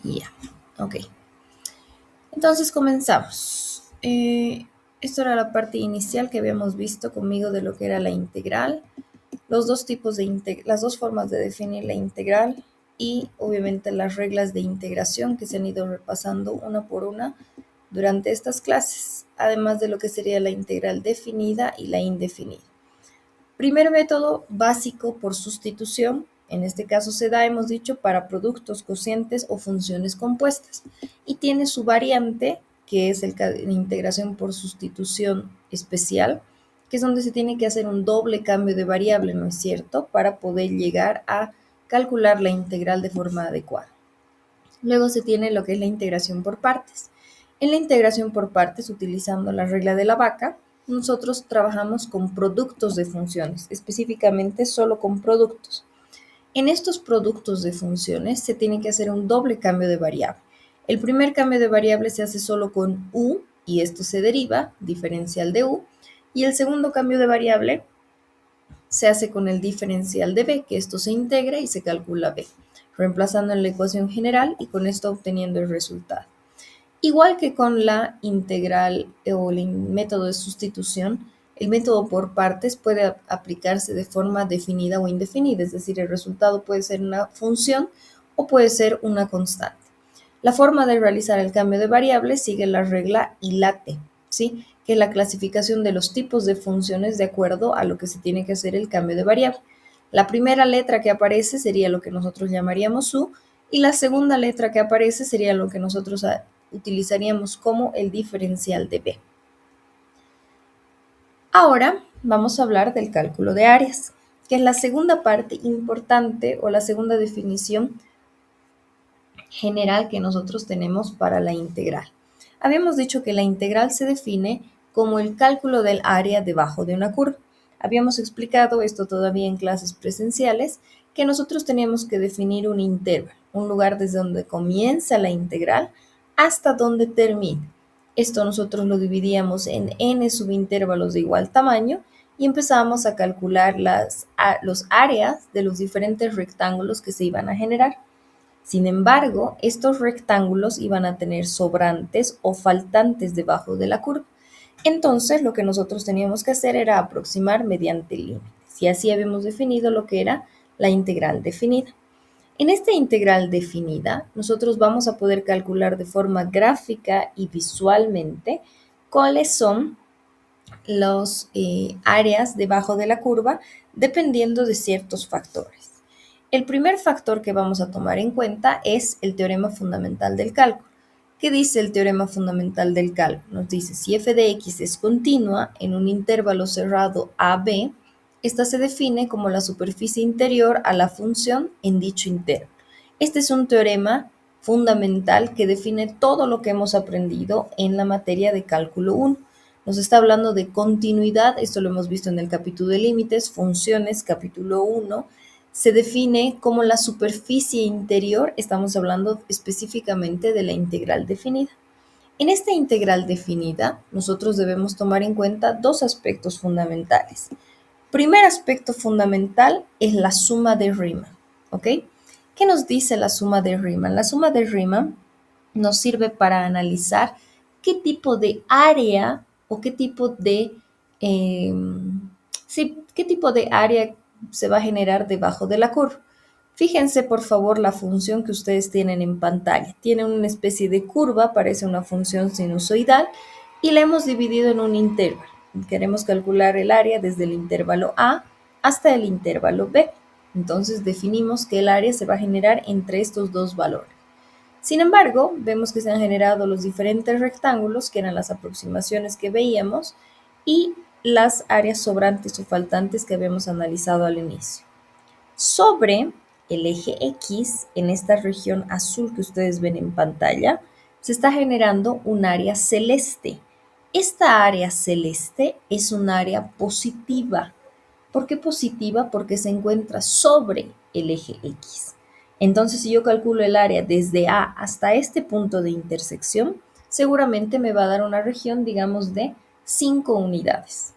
Ya, ok. Entonces comenzamos. Esto era la parte inicial que habíamos visto conmigo de lo que era la integral, los dos tipos de las dos formas de definir la integral y obviamente las reglas de integración que se han ido repasando una por una durante estas clases, además de lo que sería la integral definida y la indefinida. Primer método básico por sustitución, en este caso se da, hemos dicho, para productos, cocientes o funciones compuestas. Y tiene su variante, que es la integración por sustitución especial, que es donde se tiene que hacer un doble cambio de variable, ¿no es cierto?, para poder llegar a calcular la integral de forma adecuada. Luego se tiene lo que es la integración por partes. En la integración por partes, utilizando la regla de la vaca, nosotros trabajamos con productos de funciones, específicamente solo con productos. En estos productos de funciones se tiene que hacer un doble cambio de variable. El primer cambio de variable se hace solo con u y esto se deriva, diferencial de u, y el segundo cambio de variable se hace con el diferencial de b, que esto se integra y se calcula b, reemplazando en la ecuación general y con esto obteniendo el resultado. Igual que con la integral o el método de sustitución, el método por partes puede aplicarse de forma definida o indefinida, es decir, el resultado puede ser una función o puede ser una constante. La forma de realizar el cambio de variables sigue la regla ILATE, ¿sí?, que es la clasificación de los tipos de funciones de acuerdo a lo que se tiene que hacer el cambio de variable. La primera letra que aparece sería lo que nosotros llamaríamos U y la segunda letra que aparece sería lo que nosotros utilizaríamos como el diferencial de B. Ahora vamos a hablar del cálculo de áreas, que es la segunda parte importante o la segunda definición general que nosotros tenemos para la integral. Habíamos dicho que la integral se define como el cálculo del área debajo de una curva. Habíamos explicado esto todavía en clases presenciales, que nosotros teníamos que definir un intervalo, un lugar desde donde comienza la integral hasta donde termina. Esto nosotros lo dividíamos en n subintervalos de igual tamaño y empezamos a calcular los áreas de los diferentes rectángulos que se iban a generar. Sin embargo, estos rectángulos iban a tener sobrantes o faltantes debajo de la curva. Entonces, lo que nosotros teníamos que hacer era aproximar mediante límites. Y así habíamos definido lo que era la integral definida. En esta integral definida, nosotros vamos a poder calcular de forma gráfica y visualmente cuáles son las áreas debajo de la curva dependiendo de ciertos factores. El primer factor que vamos a tomar en cuenta es el teorema fundamental del cálculo. ¿Qué dice el teorema fundamental del cálculo? Nos dice, si f de x es continua en un intervalo cerrado AB, esta se define como la superficie interior a la función en dicho intervalo. Este es un teorema fundamental que define todo lo que hemos aprendido en la materia de cálculo 1. Nos está hablando de continuidad, esto lo hemos visto en el capítulo de límites, funciones, capítulo 1, se define como la superficie interior, estamos hablando específicamente de la integral definida. En esta integral definida, nosotros debemos tomar en cuenta dos aspectos fundamentales. Primer aspecto fundamental es la suma de Riemann, ¿ok? ¿Qué nos dice la suma de Riemann? La suma de Riemann nos sirve para analizar qué tipo de área o qué tipo qué tipo de área se va a generar debajo de la curva. Fíjense por favor la función que ustedes tienen en pantalla. Tiene una especie de curva, parece una función sinusoidal y la hemos dividido en un intervalo. Queremos calcular el área desde el intervalo A hasta el intervalo B. Entonces definimos que el área se va a generar entre estos dos valores. Sin embargo, vemos que se han generado los diferentes rectángulos, que eran las aproximaciones que veíamos, y las áreas sobrantes o faltantes que habíamos analizado al inicio. Sobre el eje X, en esta región azul que ustedes ven en pantalla, se está generando un área celeste. Esta área celeste es un área positiva. ¿Por qué positiva? Porque se encuentra sobre el eje X. Entonces, si yo calculo el área desde A hasta este punto de intersección, seguramente me va a dar una región, digamos, de 5 unidades.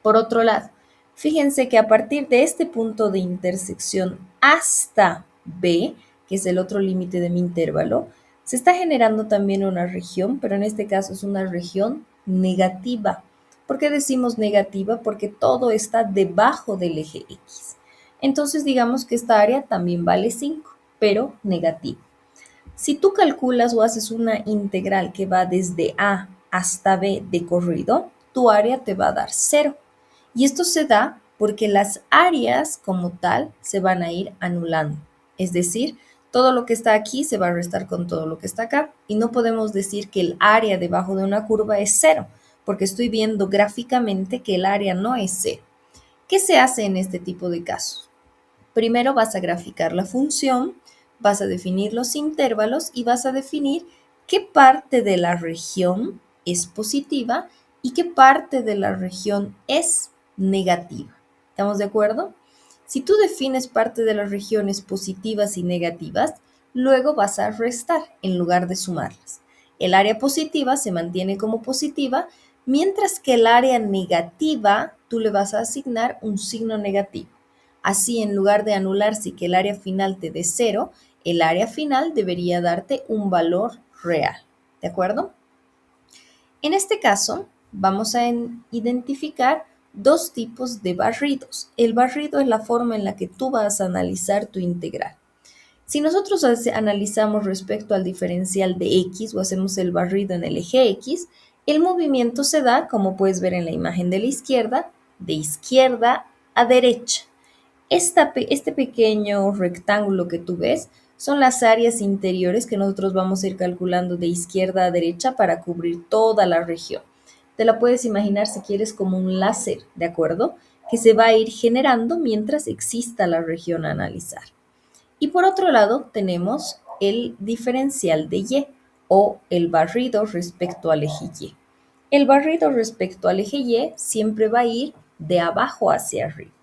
Por otro lado, fíjense que a partir de este punto de intersección hasta B, que es el otro límite de mi intervalo, se está generando también una región, pero en este caso es una región negativa. ¿Por qué decimos negativa? Porque todo está debajo del eje X. Entonces digamos que esta área también vale 5, pero negativa. Si tú calculas o haces una integral que va desde A hasta B de corrido, tu área te va a dar 0. Y esto se da porque las áreas como tal se van a ir anulando. Es decir, todo lo que está aquí se va a restar con todo lo que está acá. Y no podemos decir que el área debajo de una curva es 0, porque estoy viendo gráficamente que el área no es 0. ¿Qué se hace en este tipo de casos? Primero vas a graficar la función, vas a definir los intervalos y vas a definir qué parte de la región es positiva y qué parte de la región es negativa. ¿Estamos de acuerdo? Si tú defines parte de las regiones positivas y negativas, luego vas a restar en lugar de sumarlas. El área positiva se mantiene como positiva, mientras que el área negativa tú le vas a asignar un signo negativo. Así, en lugar de anularse y que el área final te dé 0, el área final debería darte un valor real. ¿De acuerdo? En este caso, vamos a identificar dos tipos de barridos. El barrido es la forma en la que tú vas a analizar tu integral. Si nosotros analizamos respecto al diferencial de x o hacemos el barrido en el eje x, el movimiento se da, como puedes ver en la imagen de izquierda a derecha. Este pequeño rectángulo que tú ves son las áreas interiores que nosotros vamos a ir calculando de izquierda a derecha para cubrir toda la región. Te la puedes imaginar si quieres como un láser, ¿de acuerdo? Que se va a ir generando mientras exista la región a analizar. Y por otro lado tenemos el diferencial de Y o el barrido respecto al eje Y. El barrido respecto al eje Y siempre va a ir de abajo hacia arriba,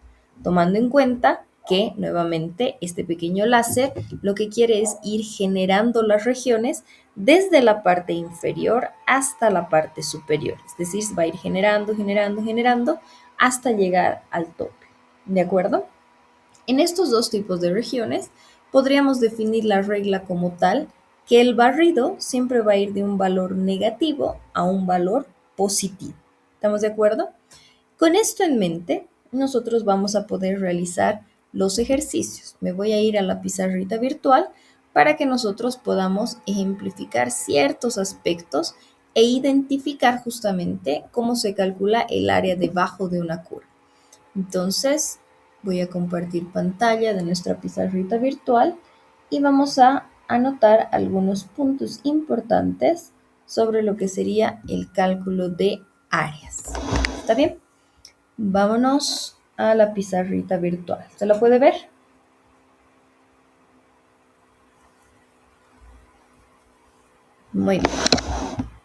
tomando en cuenta que nuevamente este pequeño láser lo que quiere es ir generando las regiones desde la parte inferior hasta la parte superior. Es decir, va a ir generando, generando, generando hasta llegar al tope. ¿De acuerdo? En estos dos tipos de regiones podríamos definir la regla como tal que el barrido siempre va a ir de un valor negativo a un valor positivo. ¿Estamos de acuerdo? Con esto en mente, nosotros vamos a poder realizar los ejercicios. Me voy a ir a la pizarrita virtual para que nosotros podamos ejemplificar ciertos aspectos e identificar justamente cómo se calcula el área debajo de una curva. Entonces, voy a compartir pantalla de nuestra pizarrita virtual y vamos a anotar algunos puntos importantes sobre lo que sería el cálculo de áreas. ¿Está bien? Vámonos a la pizarrita virtual. ¿Se la puede ver? Muy bien.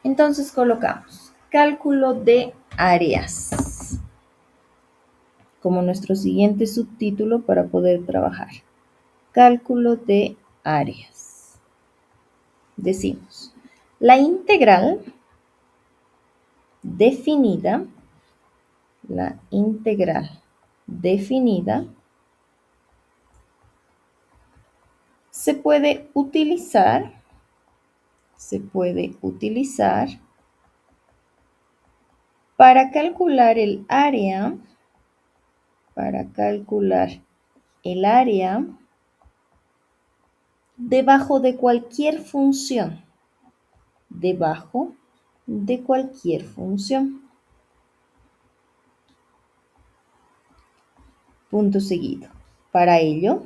Entonces colocamos cálculo de áreas como nuestro siguiente subtítulo para poder trabajar. Cálculo de áreas. Decimos, la integral definida, se puede utilizar para calcular el área, debajo de cualquier función. Punto seguido. Para ello,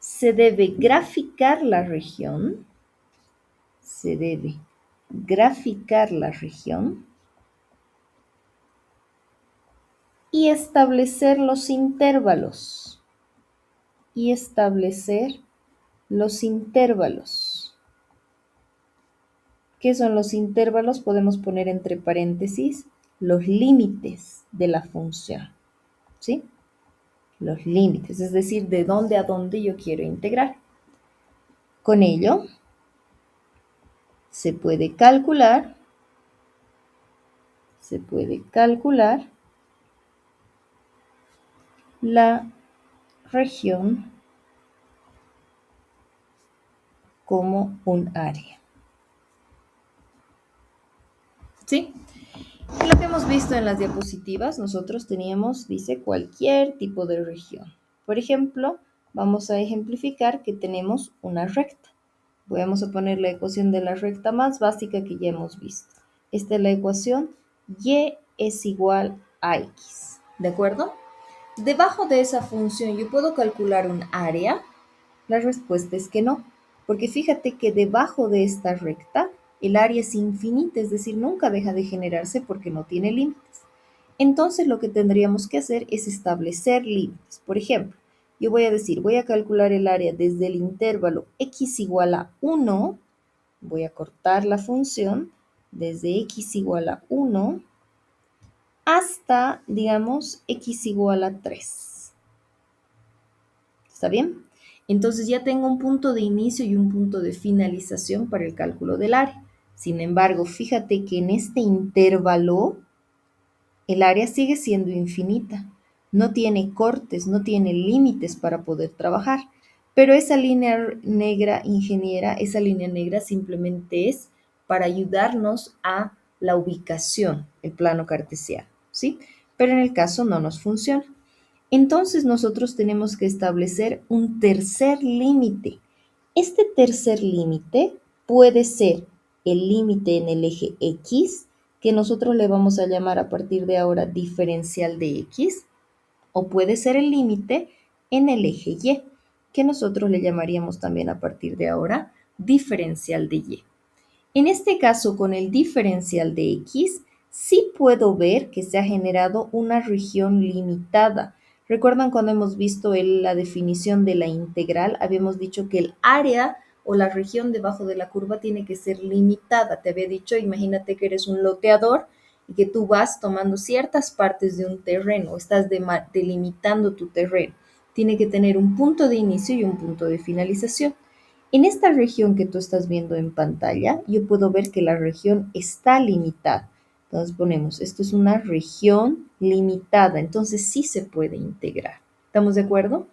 se debe graficar la región, y establecer los intervalos. ¿Qué son los intervalos? Podemos poner entre paréntesis los límites de la función, ¿sí? Los límites, es decir, de dónde a dónde yo quiero integrar. Con ello, se puede calcular la región como un área. ¿Sí? Y lo que hemos visto en las diapositivas, nosotros teníamos, dice, cualquier tipo de región. Por ejemplo, vamos a ejemplificar que tenemos una recta. Vamos a poner la ecuación de la recta más básica que ya hemos visto. Esta es la ecuación y es igual a x. ¿De acuerdo? Debajo de esa función, ¿yo puedo calcular un área? La respuesta es que no, porque fíjate que debajo de esta recta el área es infinita, es decir, nunca deja de generarse porque no tiene límites. Entonces lo que tendríamos que hacer es establecer límites. Por ejemplo, yo voy a decir, voy a calcular el área desde el intervalo x igual a 1, voy a cortar la función desde x igual a 1 hasta, digamos, x igual a 3. ¿Está bien? Entonces ya tengo un punto de inicio y un punto de finalización para el cálculo del área. Sin embargo, fíjate que en este intervalo el área sigue siendo infinita. No tiene cortes, no tiene límites para poder trabajar. Pero esa línea negra, ingeniera, esa línea negra simplemente es para ayudarnos a la ubicación, el plano cartesiano, ¿sí? Pero en el caso no nos funciona. Entonces nosotros tenemos que establecer un tercer límite. Este tercer límite puede ser el límite en el eje X, que nosotros le vamos a llamar a partir de ahora diferencial de X, o puede ser el límite en el eje Y, que nosotros le llamaríamos también a partir de ahora diferencial de Y. En este caso, con el diferencial de X, sí puedo ver que se ha generado una región limitada. ¿Recuerdan cuando hemos visto la definición de la integral? Habíamos dicho que el área o la región debajo de la curva tiene que ser limitada. Te había dicho, imagínate que eres un loteador y que tú vas tomando ciertas partes de un terreno, estás delimitando tu terreno. Tiene que tener un punto de inicio y un punto de finalización. En esta región que tú estás viendo en pantalla, yo puedo ver que la región está limitada. Entonces ponemos, esto es una región limitada, entonces sí se puede integrar. ¿Estamos de acuerdo?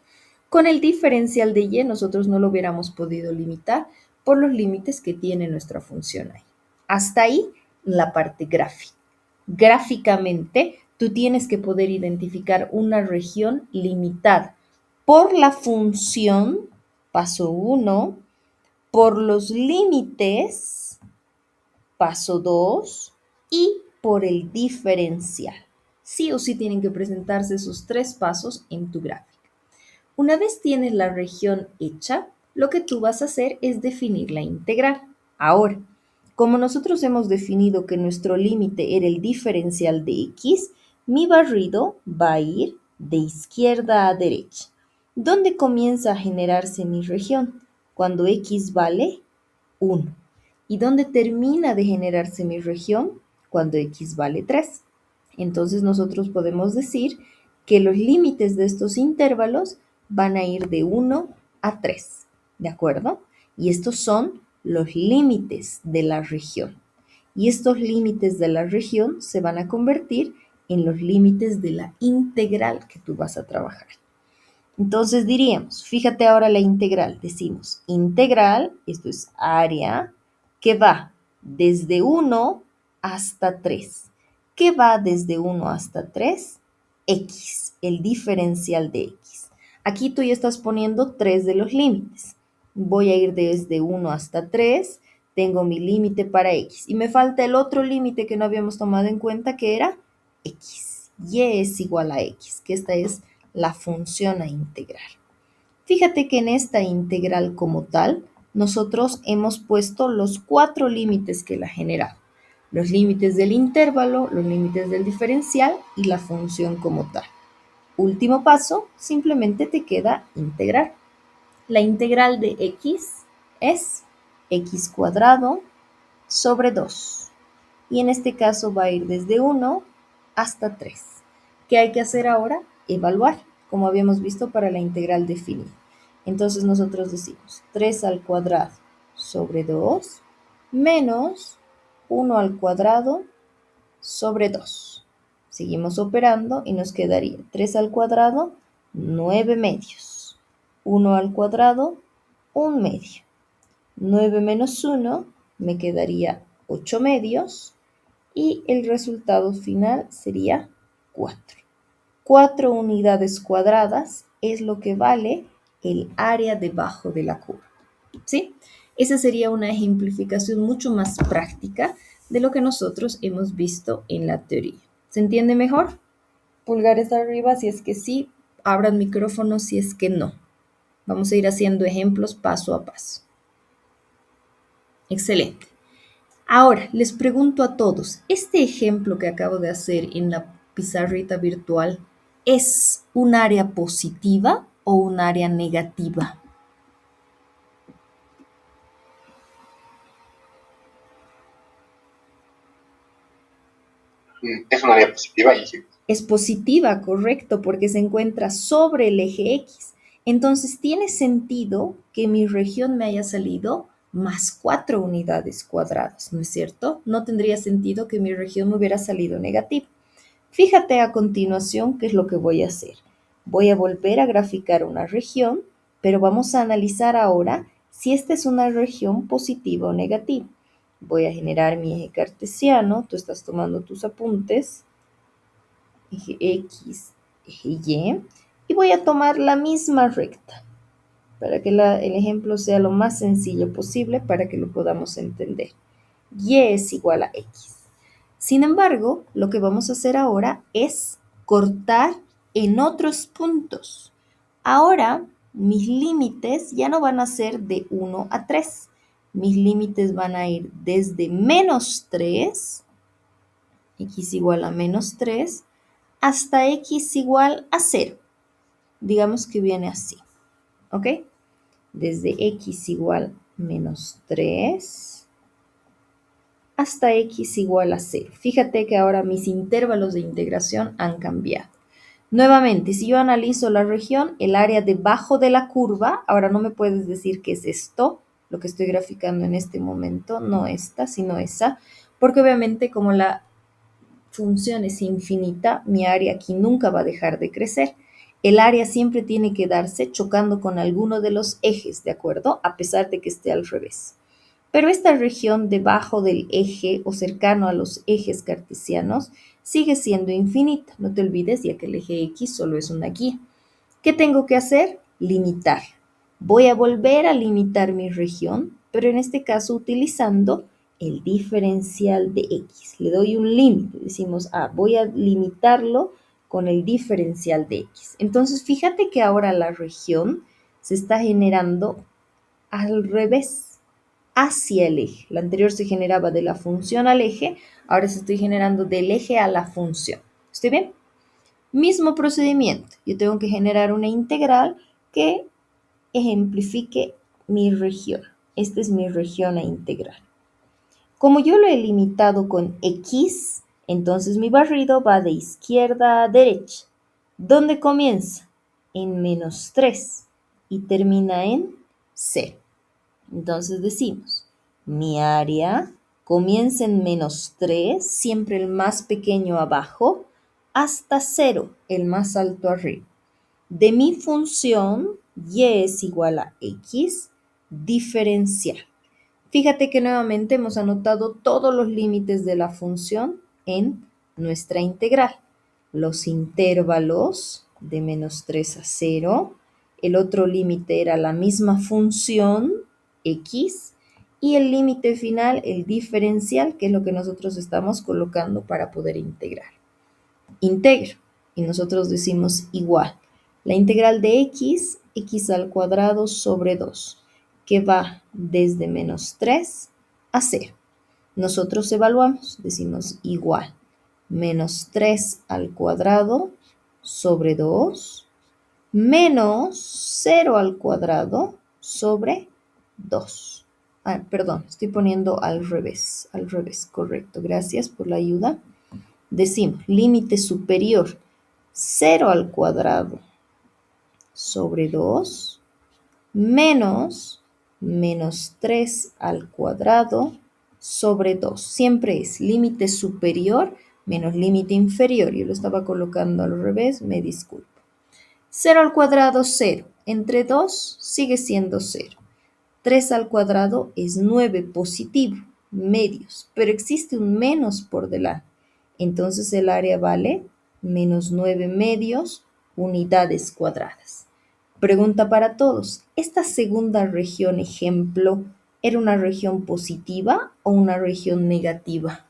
Con el diferencial de y nosotros no lo hubiéramos podido limitar por los límites que tiene nuestra función ahí. Hasta ahí la parte gráfica. Gráficamente, tú tienes que poder identificar una región limitada por la función, paso 1, por los límites, paso 2, y por el diferencial. Sí o sí tienen que presentarse esos 3 pasos en tu gráfica. Una vez tienes la región hecha, lo que tú vas a hacer es definir la integral. Ahora, como nosotros hemos definido que nuestro límite era el diferencial de x, mi barrido va a ir de izquierda a derecha. ¿Dónde comienza a generarse mi región? Cuando x vale 1. ¿Y dónde termina de generarse mi región? Cuando x vale 3. Entonces nosotros podemos decir que los límites de estos intervalos van a ir de 1 a 3, ¿de acuerdo? Y estos son los límites de la región. Y estos límites de la región se van a convertir en los límites de la integral que tú vas a trabajar. Entonces diríamos, fíjate ahora la integral, decimos integral, esto es área, que va desde 1 hasta 3. ¿Qué va desde 1 hasta 3? X, el diferencial de X. Aquí tú ya estás poniendo 3 de los límites. Voy a ir desde 1 hasta 3, tengo mi límite para X. Y me falta el otro límite que no habíamos tomado en cuenta, que era X. Y es igual a X, que esta es la función a integrar. Fíjate que en esta integral como tal, nosotros hemos puesto los 4 límites que la generan. Los límites del intervalo, los límites del diferencial y la función como tal. Último paso, simplemente te queda integrar. La integral de x es x cuadrado sobre 2. Y en este caso va a ir desde 1 hasta 3. ¿Qué hay que hacer ahora? Evaluar, como habíamos visto para la integral definida. Entonces nosotros decimos 3 al cuadrado sobre 2 menos 1 al cuadrado sobre 2. Seguimos operando y nos quedaría 3 al cuadrado 9 medios. 1 al cuadrado, 1 medio. 9 menos 1 me quedaría 8 medios y el resultado final sería 4. 4 unidades cuadradas es lo que vale el área debajo de la curva. ¿Sí? Esa sería una ejemplificación mucho más práctica de lo que nosotros hemos visto en la teoría. ¿Se entiende mejor? Pulgares arriba si es que sí, abran micrófono si es que no. Vamos a ir haciendo ejemplos paso a paso. Excelente. Ahora, les pregunto a todos, ¿este ejemplo que acabo de hacer en la pizarrita virtual es un área positiva o un área negativa? Es un área positiva, y sí. Es positiva, correcto, porque se encuentra sobre el eje X. Entonces tiene sentido que mi región me haya salido más 4 unidades cuadradas, ¿no es cierto? No tendría sentido que mi región me hubiera salido negativa. Fíjate a continuación qué es lo que voy a hacer. Voy a volver a graficar una región, pero vamos a analizar ahora si esta es una región positiva o negativa. Voy a generar mi eje cartesiano, tú estás tomando tus apuntes, eje X, eje Y, y voy a tomar la misma recta para que el ejemplo sea lo más sencillo posible para que lo podamos entender. Y es igual a X. Sin embargo, lo que vamos a hacer ahora es cortar en otros puntos. Ahora, mis límites ya no van a ser de 1 a 3. Mis límites van a ir desde menos 3, x igual a menos 3, hasta x igual a 0. Digamos que viene así, ¿ok? Desde x igual a menos 3 hasta x igual a 0. Fíjate que ahora mis intervalos de integración han cambiado. Nuevamente, si yo analizo la región, el área debajo de la curva, ahora no me puedes decir qué es esto, lo que estoy graficando en este momento, no esta, sino esa, porque obviamente como la función es infinita, mi área aquí nunca va a dejar de crecer. El área siempre tiene que darse chocando con alguno de los ejes, ¿de acuerdo? A pesar de que esté al revés. Pero esta región debajo del eje o cercano a los ejes cartesianos sigue siendo infinita. No te olvides, ya que el eje X solo es una guía. ¿Qué tengo que hacer? Limitar. Voy a volver a limitar mi región, pero en este caso utilizando el diferencial de X. Le doy un límite. Decimos, voy a limitarlo con el diferencial de X. Entonces, fíjate que ahora la región se está generando al revés, hacia el eje. La anterior se generaba de la función al eje, ahora se estoy generando del eje a la función. ¿Estoy bien? Mismo procedimiento. Yo tengo que generar una integral que ejemplifique mi región. Esta es mi región a integrar. Como yo lo he limitado con X, entonces mi barrido va de izquierda a derecha. ¿Dónde comienza? En menos 3 y termina en 0. Entonces decimos, mi área comienza en menos 3, siempre el más pequeño abajo, hasta 0, el más alto arriba. De mi función, y es igual a x diferencial. Fíjate que nuevamente hemos anotado todos los límites de la función en nuestra integral. Los intervalos de menos 3 a 0. El otro límite era la misma función, x, y el límite final, el diferencial, que es lo que nosotros estamos colocando para poder integrar. Integro, y nosotros decimos igual. La integral de x, x al cuadrado sobre 2, que va desde menos 3 a 0. Nosotros evaluamos, decimos igual, menos 3 al cuadrado sobre 2, menos 0 al cuadrado sobre 2. Perdón, estoy poniendo al revés, correcto. Gracias por la ayuda. Decimos límite superior 0 al cuadrado sobre 2 menos 3 al cuadrado sobre 2. Siempre es límite superior menos límite inferior. Yo lo estaba colocando al revés, me disculpo. 0 al cuadrado, 0. Entre 2 sigue siendo 0. 3 al cuadrado es 9 positivo, medios, pero existe un menos por delante. Entonces el área vale menos 9 medios unidades cuadradas. Pregunta para todos. ¿Esta segunda región ejemplo era una región positiva o una región negativa?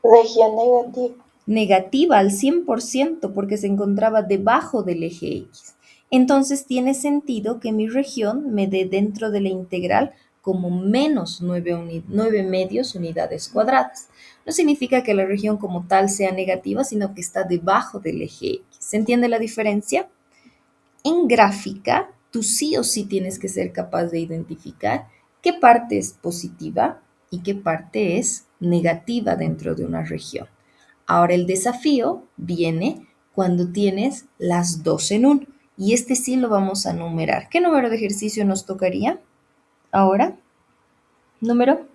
Región negativa. Negativa al 100% porque se encontraba debajo del eje X. Entonces tiene sentido que mi región me dé dentro de la integral como menos 9 medios unidades cuadradas. No significa que la región como tal sea negativa, sino que está debajo del eje X. ¿Se entiende la diferencia? En gráfica, tú sí o sí tienes que ser capaz de identificar qué parte es positiva y qué parte es negativa dentro de una región. Ahora el desafío viene cuando tienes las dos en uno. Y este sí lo vamos a numerar. ¿Qué número de ejercicio nos tocaría? Ahora, número.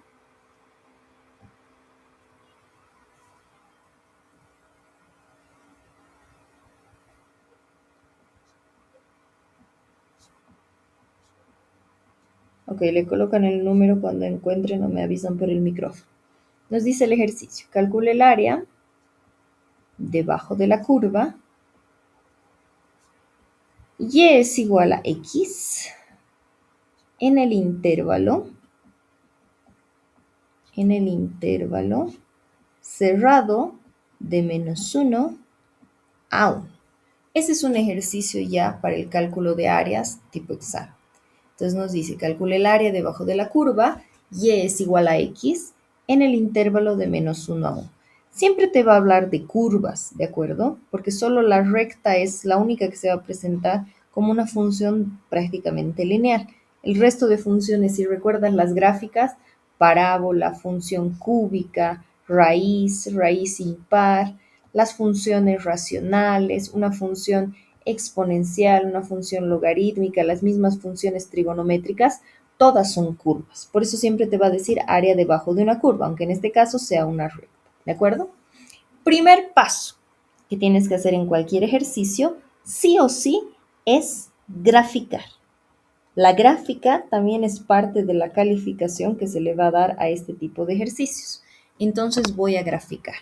Ok, le colocan el número cuando encuentren o me avisan por el micrófono. Nos dice el ejercicio. Calcule el área debajo de la curva. Y es igual a X en el intervalo cerrado de menos 1 a 1. Ese es un ejercicio ya para el cálculo de áreas tipo examen. Entonces nos dice, calcule el área debajo de la curva, y es igual a X en el intervalo de menos 1 a 1. Siempre te va a hablar de curvas, ¿de acuerdo? Porque solo la recta es la única que se va a presentar como una función prácticamente lineal. El resto de funciones, si recuerdas las gráficas, parábola, función cúbica, raíz, raíz impar, las funciones racionales, una función exponencial, una función logarítmica, las mismas funciones trigonométricas, todas son curvas. Por eso siempre te va a decir área debajo de una curva, aunque en este caso sea una recta. ¿De acuerdo? Primer paso que tienes que hacer en cualquier ejercicio, sí o sí, es graficar. La gráfica también es parte de la calificación que se le va a dar a este tipo de ejercicios. Entonces voy a graficar.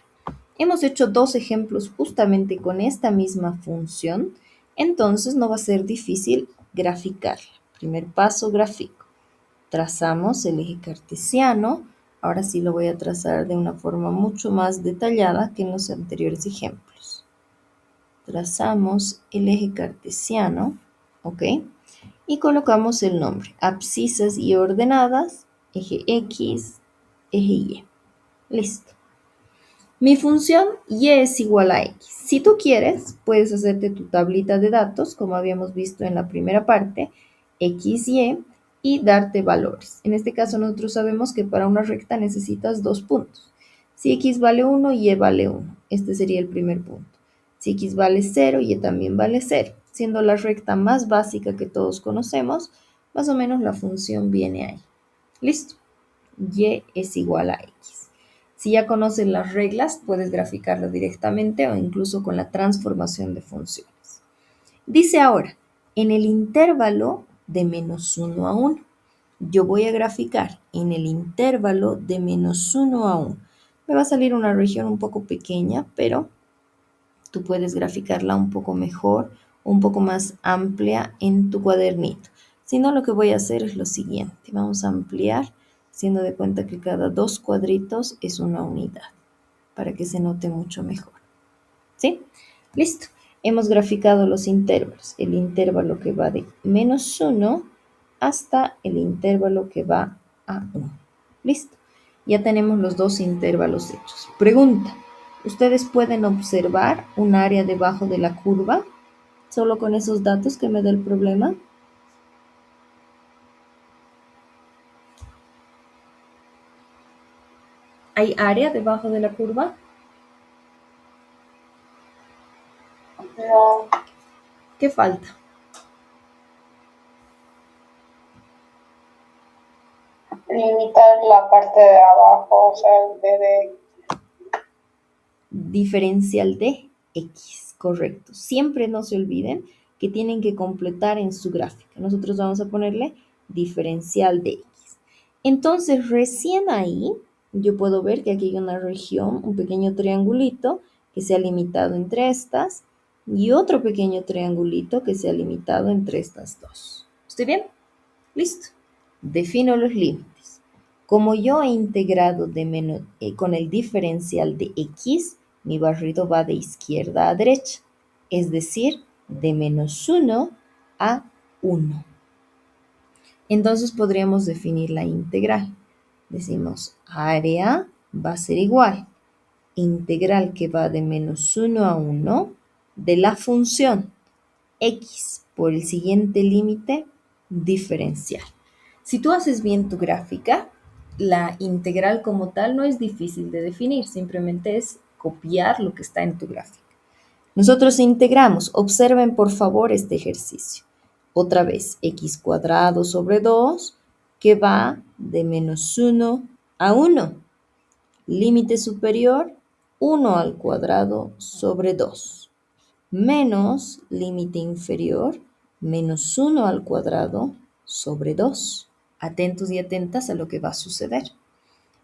Hemos hecho dos ejemplos justamente con esta misma función, entonces no va a ser difícil graficarla. Primer paso, grafico. Trazamos el eje cartesiano. Ahora sí lo voy a trazar de una forma mucho más detallada que en los anteriores ejemplos. Trazamos el eje cartesiano, ¿ok? Y colocamos el nombre, abscisas y ordenadas, eje X, eje Y. Listo. Mi función y es igual a X. Si tú quieres, puedes hacerte tu tablita de datos, como habíamos visto en la primera parte, X, y darte valores. En este caso nosotros sabemos que para una recta necesitas 2 puntos. Si X vale 1, Y vale 1. Este sería el primer punto. Si X vale 0, Y también vale 0. Siendo la recta más básica que todos conocemos, más o menos la función viene ahí. ¿Listo? Y es igual a X. Si ya conoces las reglas, puedes graficarlo directamente o incluso con la transformación de funciones. Dice ahora, en el intervalo de menos 1 a 1, yo voy a graficar en el intervalo de menos 1 a 1. Me va a salir una región un poco pequeña, pero tú puedes graficarla un poco mejor, un poco más amplia en tu cuadernito. Si no, lo que voy a hacer es lo siguiente. Vamos a ampliar, haciendo de cuenta que cada 2 cuadritos es una unidad, para que se note mucho mejor. ¿Sí? Listo. Hemos graficado los intervalos. El intervalo que va de menos 1 hasta el intervalo que va a 1. Listo. Ya tenemos los dos intervalos hechos. Pregunta. ¿Ustedes pueden observar un área debajo de la curva? Solo con esos datos que me da el problema. ¿Hay área debajo de la curva? No. ¿Qué falta? Limitar la parte de abajo, o sea, el de Diferencial de X, correcto. Siempre no se olviden que tienen que completar en su gráfica. Nosotros vamos a ponerle diferencial de X. Entonces, recién ahí yo puedo ver que aquí hay una región, un pequeño triangulito que se ha limitado entre estas y otro pequeño triangulito que se ha limitado entre estas dos. ¿Estoy bien? Listo. Defino los límites. Como yo he integrado con el diferencial de X, mi barrido va de izquierda a derecha, es decir, de -1 a 1. Entonces podríamos definir la integral. Decimos, área va a ser igual. Integral que va de -1 a 1 de la función X por el siguiente límite diferencial. Si tú haces bien tu gráfica, la integral como tal no es difícil de definir, simplemente es copiar lo que está en tu gráfica. Nosotros integramos, observen por favor este ejercicio. Otra vez, x cuadrado sobre 2, que va de -1 a 1. Límite superior, 1 al cuadrado sobre 2. Menos límite inferior, -1 al cuadrado sobre 2. Atentos y atentas a lo que va a suceder.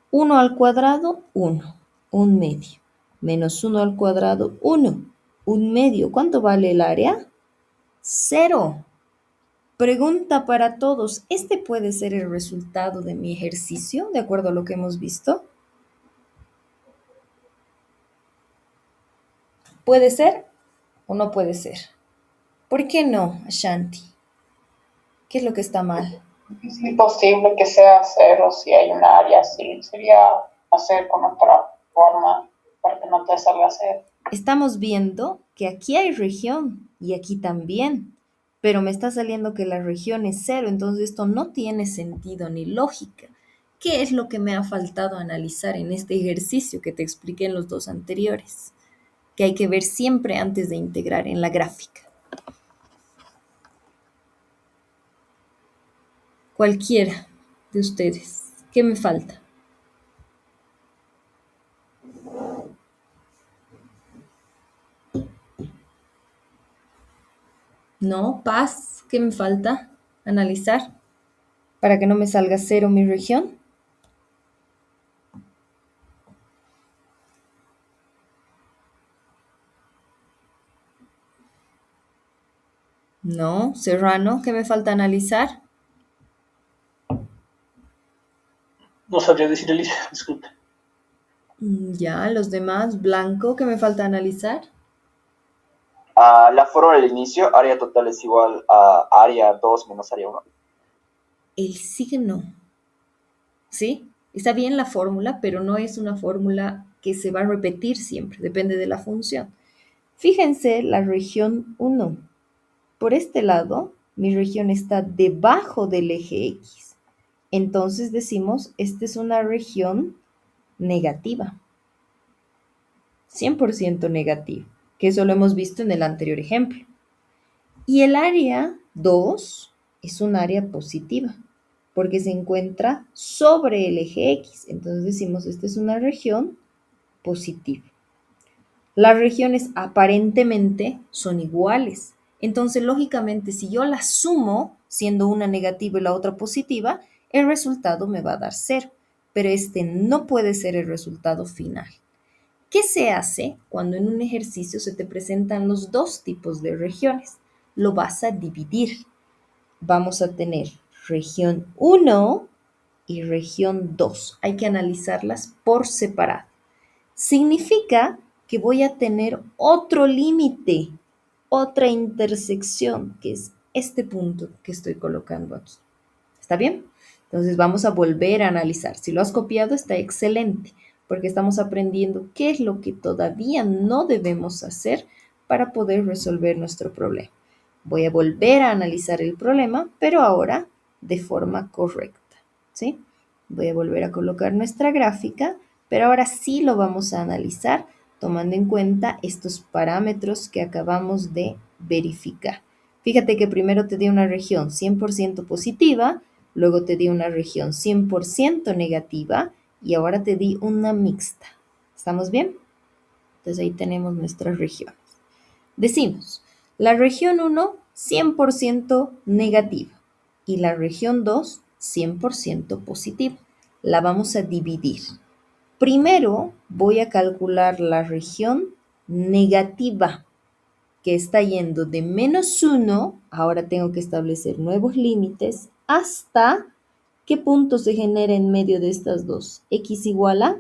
1 al cuadrado, 1, un medio. -1 al cuadrado, 1, un medio. ¿Cuánto vale el área? 0. Pregunta para todos, ¿este puede ser el resultado de mi ejercicio, de acuerdo a lo que hemos visto? ¿Puede ser o no puede ser? ¿Por qué no, Ashanti? ¿Qué es lo que está mal? Es imposible que sea cero si hay un área así. Sería hacer con otra forma para que no te salga cero. Estamos viendo que aquí hay región y aquí también, pero me está saliendo que la región es 0, entonces esto no tiene sentido ni lógica. ¿Qué es lo que me ha faltado analizar en este ejercicio que te expliqué en los dos anteriores? Que hay que ver siempre antes de integrar en la gráfica. Cualquiera de ustedes. ¿Qué me falta? No, paz. ¿Qué me falta? Analizar para que no me salga 0 mi región. No, Serrano, ¿qué me falta analizar? No sabría decir, Alicia, disculpe. Ya, los demás, Blanco, ¿qué me falta analizar? La fórmula del inicio, área total es igual a área 2 menos área 1. El signo. ¿Sí? Está bien la fórmula, pero no es una fórmula que se va a repetir siempre, depende de la función. Fíjense la región 1. Por este lado, mi región está debajo del eje X. Entonces decimos, esta es una región negativa. 100% negativa, que eso lo hemos visto en el anterior ejemplo. Y el área 2 es un área positiva, porque se encuentra sobre el eje X. Entonces decimos, esta es una región positiva. Las regiones aparentemente son iguales. Entonces, lógicamente, si yo las sumo, siendo una negativa y la otra positiva, el resultado me va a dar 0. Pero este no puede ser el resultado final. ¿Qué se hace cuando en un ejercicio se te presentan los dos tipos de regiones? Lo vas a dividir. Vamos a tener región 1 y región 2. Hay que analizarlas por separado. Significa que voy a tener otro límite, otra intersección, que es este punto que estoy colocando aquí. ¿Está bien? Entonces vamos a volver a analizar. Si lo has copiado, está excelente, porque estamos aprendiendo qué es lo que todavía no debemos hacer para poder resolver nuestro problema. Voy a volver a analizar el problema, pero ahora de forma correcta, ¿sí? Voy a volver a colocar nuestra gráfica, pero ahora sí lo vamos a analizar tomando en cuenta estos parámetros que acabamos de verificar. Fíjate que primero te di una región 100% positiva, luego te di una región 100% negativa y ahora te di una mixta. ¿Estamos bien? Entonces ahí tenemos nuestras regiones. Decimos, la región 1, 100% negativa y la región 2, 100% positiva. La vamos a dividir. Primero voy a calcular la región negativa, que está yendo de -1, ahora tengo que establecer nuevos límites, hasta ¿qué punto se genera en medio de estas dos? X igual a,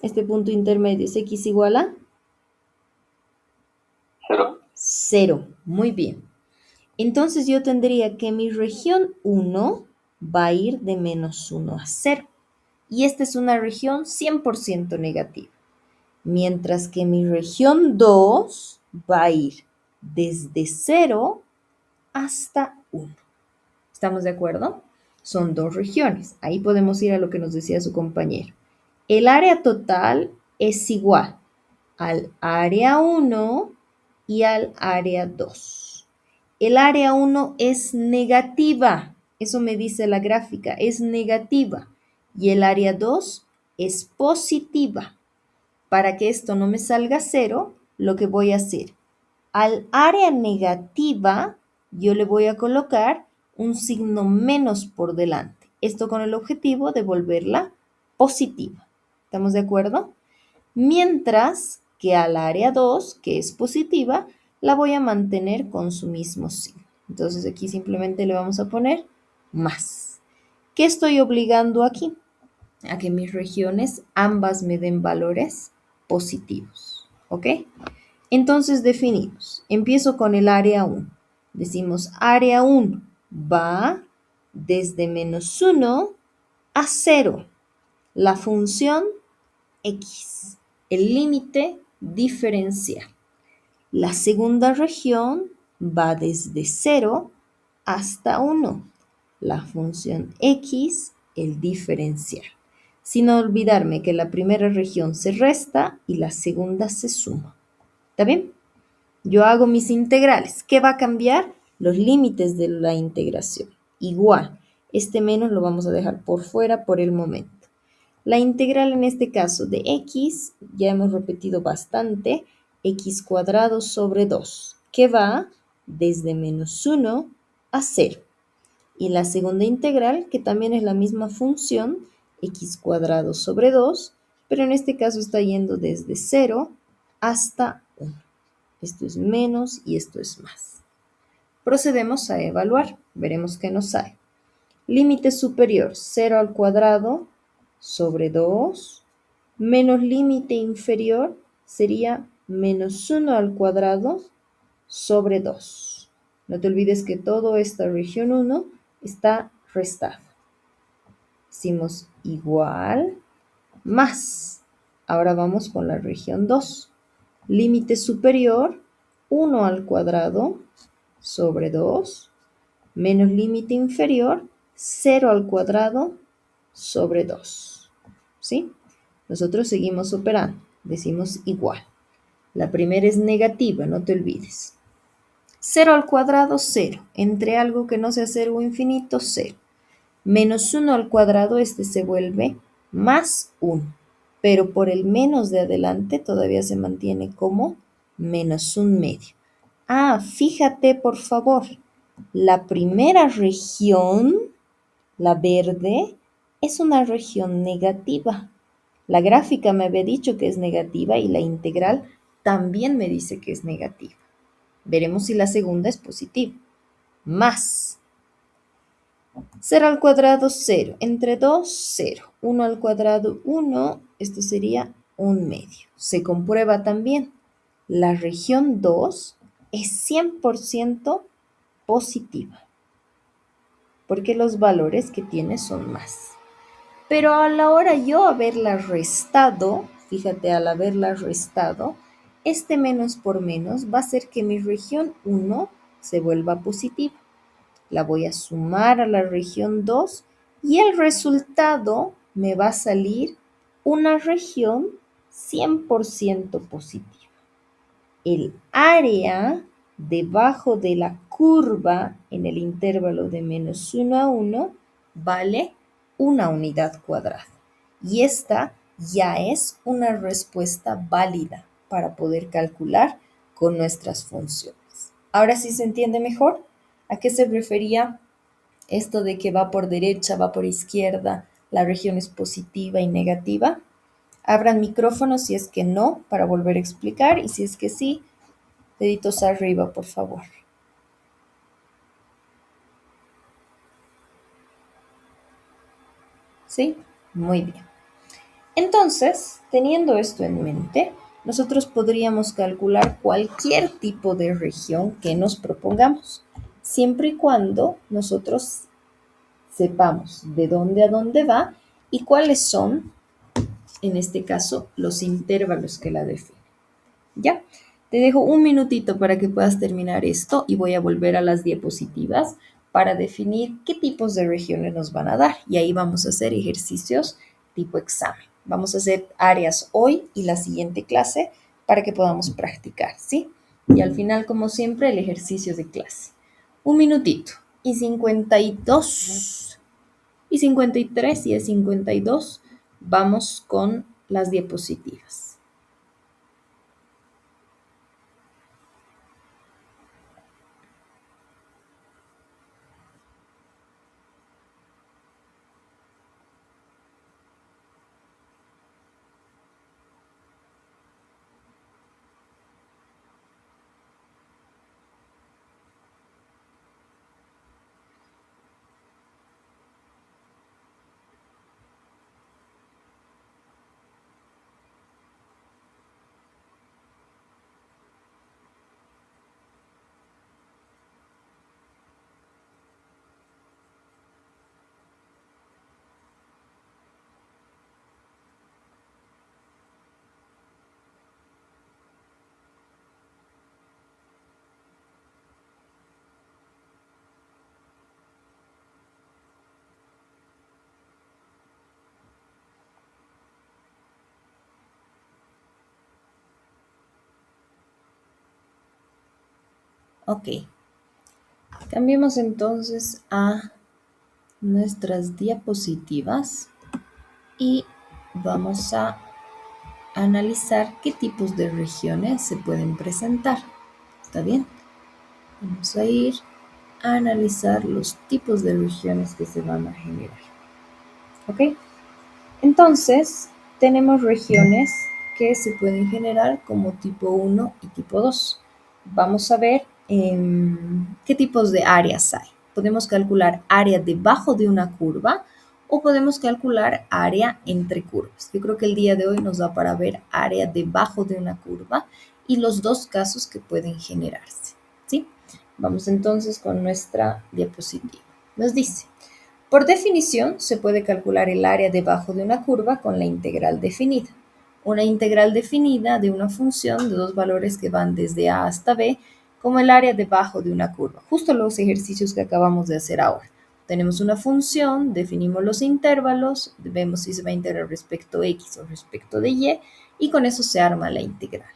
este punto intermedio es X igual a 0. 0. Muy bien. Entonces yo tendría que mi región 1 va a ir de -1 a 0. Y esta es una región 100% negativa. Mientras que mi región 2 va a ir desde 0 hasta 1. ¿Estamos de acuerdo? Son dos regiones. Ahí podemos ir a lo que nos decía su compañero. El área total es igual al área 1 y al área 2. El área 1 es negativa. Eso me dice la gráfica, es negativa. Y el área 2 es positiva. Para que esto no me salga 0, lo que voy a hacer, al área negativa, yo le voy a colocar un signo menos por delante. Esto con el objetivo de volverla positiva. ¿Estamos de acuerdo? Mientras que al área 2, que es positiva, la voy a mantener con su mismo signo. Entonces aquí simplemente le vamos a poner más. ¿Qué estoy obligando aquí? A que mis regiones ambas me den valores positivos. ¿Ok? Entonces definimos. Empiezo con el área 1. Decimos área 1 va desde -1 a 0. La función X, el límite diferencial. La segunda región va desde 0 hasta 1. La función X, el diferencial. Sin olvidarme que la primera región se resta y la segunda se suma. ¿Está bien? Yo hago mis integrales. ¿Qué va a cambiar? Los límites de la integración. Igual, este menos lo vamos a dejar por fuera por el momento. La integral en este caso de x, ya hemos repetido bastante, x cuadrado sobre 2, que va desde -1 a 0. Y la segunda integral, que también es la misma función, x cuadrado sobre 2, pero en este caso está yendo desde 0 hasta 1. Esto es menos y esto es más. Procedemos a evaluar. Veremos qué nos sale. Límite superior, 0 al cuadrado sobre 2, menos límite inferior sería -1 al cuadrado sobre 2. No te olvides que toda esta región 1 está restada. Decimos igual más. Ahora vamos con la región 2. Límite superior, 1 al cuadrado sobre 2, menos límite inferior, 0 al cuadrado sobre 2. ¿Sí? Nosotros seguimos operando. Decimos igual. La primera es negativa, no te olvides. 0 al cuadrado, 0. Entre algo que no sea 0 o infinito, 0. -1 al cuadrado, este se vuelve más 1. Pero por el menos de adelante todavía se mantiene como -1/2. Ah, fíjate por favor. La primera región, la verde, es una región negativa. La gráfica me había dicho que es negativa y la integral también me dice que es negativa. Veremos si la segunda es positiva. Más 0 al cuadrado, 0. Entre 2, 0. 1 al cuadrado, 1. Esto sería 1/2. Se comprueba también. La región 2 es 100% positiva, porque los valores que tiene son más. Pero a la hora yo haberla restado, fíjate, al haberla restado, este menos por menos va a hacer que mi región 1 se vuelva positiva. La voy a sumar a la región 2 y el resultado me va a salir una región 100% positiva. El área debajo de la curva en el intervalo de -1 a 1 vale 1 unidad cuadrada. Y esta ya es una respuesta válida. para poder calcular con nuestras funciones. Ahora sí se entiende mejor a qué se refería esto de que va por derecha, va por izquierda, la región es positiva y negativa. Abran micrófono si es que no, para volver a explicar, y si es que sí, deditos arriba, por favor. ¿Sí? Muy bien. Entonces, teniendo esto en mente, nosotros podríamos calcular cualquier tipo de región que nos propongamos, siempre y cuando nosotros sepamos de dónde a dónde va y cuáles son, en este caso, los intervalos que la definen. ¿Ya? Te dejo un minutito para que puedas terminar esto y voy a volver a las diapositivas para definir qué tipos de regiones nos van a dar. Y ahí vamos a hacer ejercicios tipo examen. Vamos a hacer áreas hoy y la siguiente clase para que podamos practicar, ¿sí? Y al final, como siempre, el ejercicio de clase. Un minutito. Y 52 y 53 y el 52 vamos con las diapositivas. Ok, cambiemos entonces a nuestras diapositivas y vamos a analizar qué tipos de regiones se pueden presentar. ¿Está bien? Vamos a ir a analizar los tipos de regiones que se van a generar. ¿Ok? Entonces, tenemos regiones que se pueden generar como tipo 1 y tipo 2. Vamos a ver qué tipos de áreas hay. Podemos calcular área debajo de una curva o podemos calcular área entre curvas. Yo creo que el día de hoy nos da para ver área debajo de una curva y los dos casos que pueden generarse, ¿sí? Vamos entonces con nuestra diapositiva. Nos dice: por definición, se puede calcular el área debajo de una curva con la integral definida. Una integral definida de una función de dos valores que van desde a hasta b, como el área debajo de una curva. Justo los ejercicios que acabamos de hacer ahora. Tenemos una función, definimos los intervalos, vemos si se va a integrar respecto a x o respecto de y con eso se arma la integral.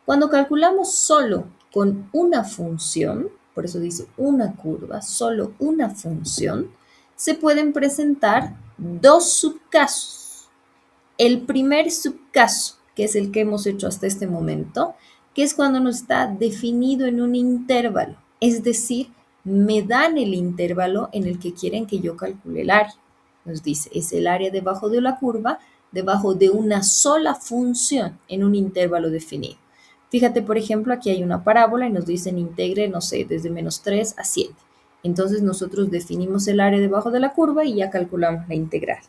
Cuando calculamos solo con una función, por eso dice una curva, solo una función, se pueden presentar dos subcasos. El primer subcaso, que es el que hemos hecho hasta este momento, que es cuando no está definido en un intervalo, es decir, me dan el intervalo en el que quieren que yo calcule el área. Nos dice, es el área debajo de la curva, debajo de una sola función en un intervalo definido. Fíjate, por ejemplo, aquí hay una parábola y nos dicen integre, no sé, desde menos 3 a 7. Entonces nosotros definimos el área debajo de la curva y ya calculamos la integral.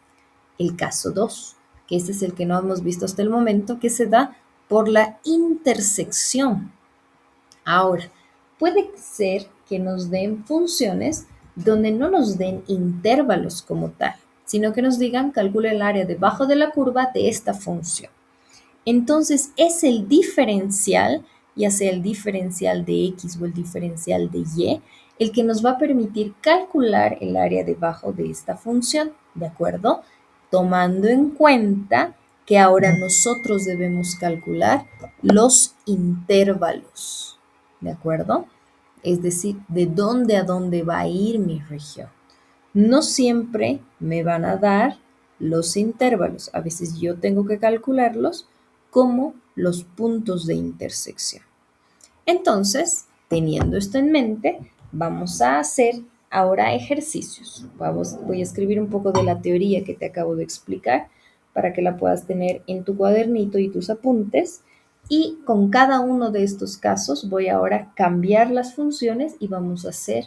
El caso 2, que este es el que no hemos visto hasta el momento, que se da por la intersección. Ahora, puede ser que nos den funciones donde no nos den intervalos como tal, sino que nos digan calcula el área debajo de la curva de esta función. Entonces es el diferencial, ya sea el diferencial de x o el diferencial de y, el que nos va a permitir calcular el área debajo de esta función, ¿de acuerdo? Tomando en cuenta que ahora nosotros debemos calcular los intervalos, ¿de acuerdo? Es decir, de dónde a dónde va a ir mi región. No siempre me van a dar los intervalos. A veces yo tengo que calcularlos como los puntos de intersección. Entonces, teniendo esto en mente, vamos a hacer ahora ejercicios. Voy a escribir un poco de la teoría que te acabo de explicar para que la puedas tener en tu cuadernito y tus apuntes. Y con cada uno de estos casos voy ahora a cambiar las funciones y vamos a hacer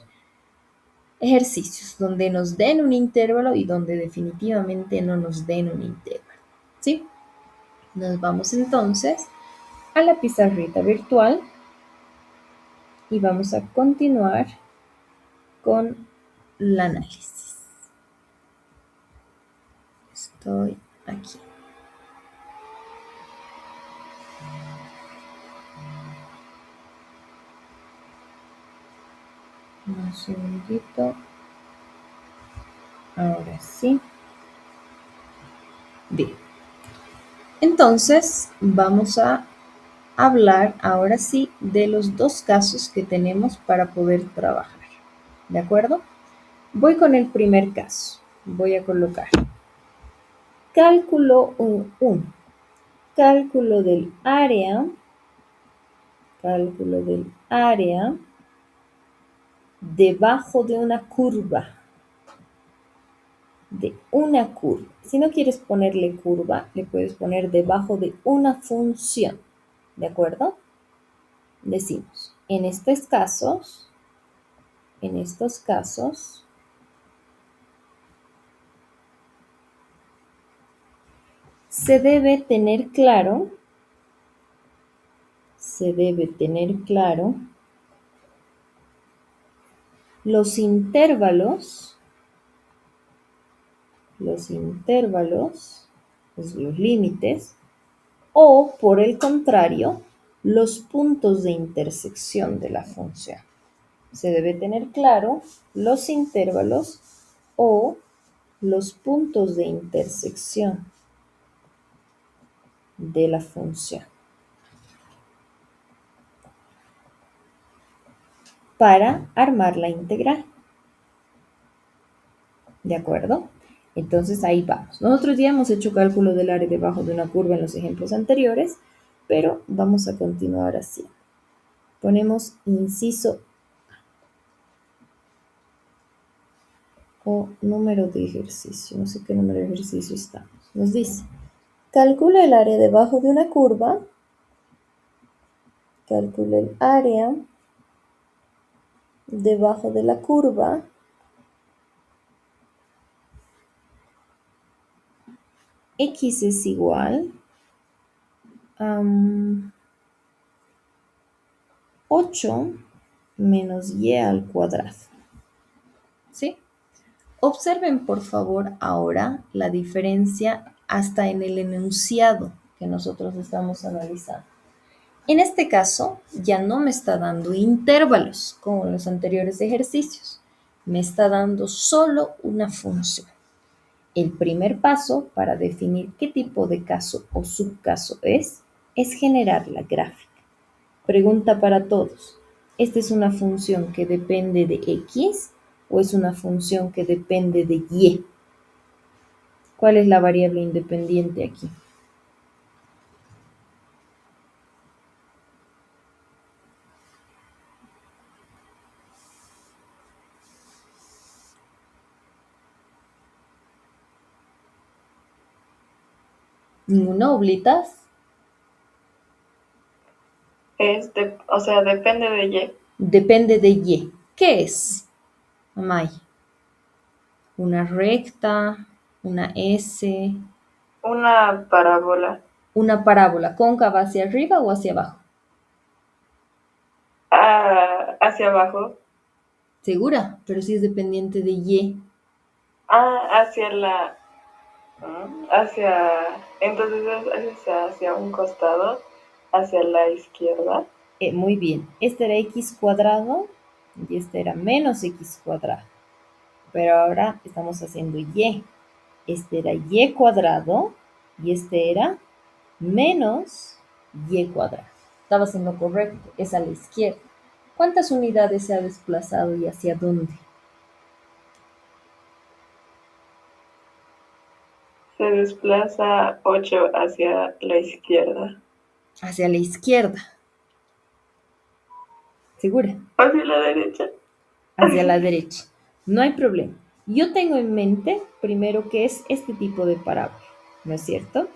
ejercicios donde nos den un intervalo y donde definitivamente no nos den un intervalo. ¿Sí? Nos vamos entonces a la pizarrita virtual y vamos a continuar con el análisis. Estoy aquí. Un segundito. Ahora sí. Bien. Entonces, vamos a hablar ahora sí de los dos casos que tenemos para poder trabajar. ¿De acuerdo? Voy con el primer caso. Voy a colocar cálculo 1. Cálculo del área debajo de una curva. Si no quieres ponerle curva, le puedes poner debajo de una función. ¿De acuerdo? Decimos, en estos casos, se debe tener claro los intervalos, los límites, o por el contrario, los puntos de intersección de la función. Se debe tener claro los intervalos o los puntos de intersección de la función para armar la integral. ¿De acuerdo? Entonces ahí vamos. Nosotros ya hemos hecho cálculo del área debajo de una curva en los ejemplos anteriores, pero vamos a continuar así. Ponemos inciso o número de ejercicio. No sé qué número de ejercicio estamos. Nos dice, calcula el área debajo de una curva. Calcula el área debajo de la curva x es igual a 8 menos y al cuadrado. ¿Sí? Observen por favor ahora la diferencia hasta en el enunciado que nosotros estamos analizando. En este caso ya no me está dando intervalos como en los anteriores ejercicios. Me está dando solo una función. El primer paso para definir qué tipo de caso o subcaso es generar la gráfica. Pregunta para todos. ¿Esta es una función que depende de x o es una función que depende de y? ¿Cuál es la variable independiente aquí? ¿Ninguna oblitas? Depende de y. Depende de y. ¿Qué es, Amay? ¿Una recta? ¿Una S? Una parábola. ¿Una parábola cóncava hacia arriba o hacia abajo? Hacia abajo. ¿Segura? Pero sí es dependiente de y. Entonces es hacia un costado, hacia la izquierda. Muy bien. Este era x cuadrado y este era menos x cuadrado. Pero ahora estamos haciendo y. Este era y cuadrado y este era menos y cuadrado. Estaba haciendo correcto, es a la izquierda. ¿Cuántas unidades se ha desplazado y hacia dónde? Se desplaza 8 hacia la izquierda. Hacia la izquierda. ¿Segura? Hacia la derecha. Hacia la derecha. No hay problema. Yo tengo en mente primero que es este tipo de parábola, ¿no es cierto?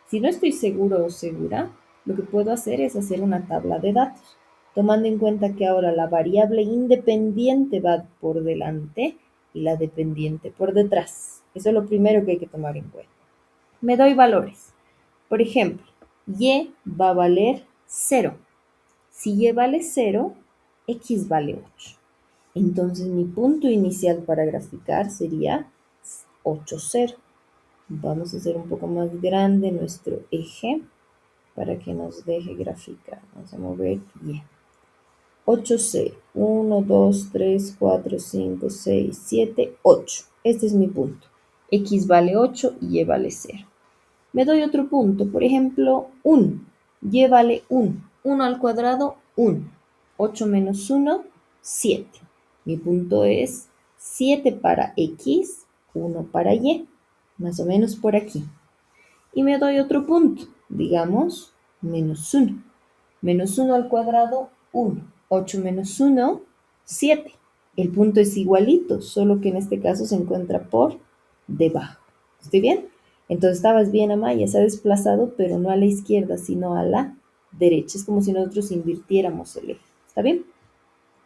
Si no estoy seguro o segura, lo que puedo hacer es hacer una tabla de datos, tomando en cuenta que ahora la variable independiente va por delante y la dependiente por detrás. Eso es lo primero que hay que tomar en cuenta. Me doy valores. Por ejemplo, y va a valer 0. Si y vale 0, x vale 8. Entonces mi punto inicial para graficar sería 8, 0. Vamos a hacer un poco más grande nuestro eje para que nos deje graficar. Vamos a mover y. 8, 0. 1, 2, 3, 4, 5, 6, 7, 8. Este es mi punto. X vale 8 y Y vale 0. Me doy otro punto, por ejemplo, 1. Y vale 1. 1 al cuadrado, 1. 8 menos 1, 7. Mi punto es 7 para X, 1 para Y. Más o menos por aquí. Y me doy otro punto, digamos, menos 1. Menos 1 al cuadrado, 1. 8 menos 1, 7. El punto es igualito, solo que en este caso se encuentra por debajo. ¿Estoy bien? Entonces estabas bien, Amaya, se ha desplazado, pero no a la izquierda, sino a la derecha. Es como si nosotros invirtiéramos el eje. ¿Está bien?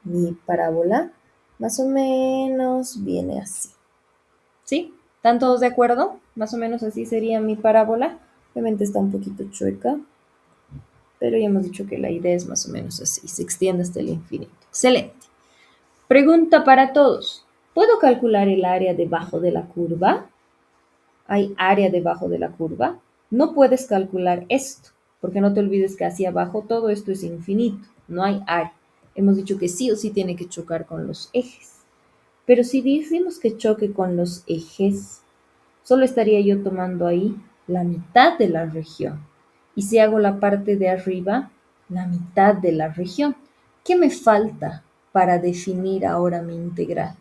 Mi parábola más o menos viene así. ¿Sí? ¿Están todos de acuerdo? Más o menos así sería mi parábola. Obviamente está un poquito chueca, pero ya hemos dicho que la idea es más o menos así. Se extiende hasta el infinito. Excelente. Pregunta para todos. ¿Puedo calcular el área debajo de la curva? ¿Hay área debajo de la curva? No puedes calcular esto, porque no te olvides que hacia abajo todo esto es infinito. No hay área. Hemos dicho que sí o sí tiene que chocar con los ejes. Pero si decimos que choque con los ejes, solo estaría yo tomando ahí la mitad de la región. Y si hago la parte de arriba, la mitad de la región. ¿Qué me falta para definir ahora mi integral?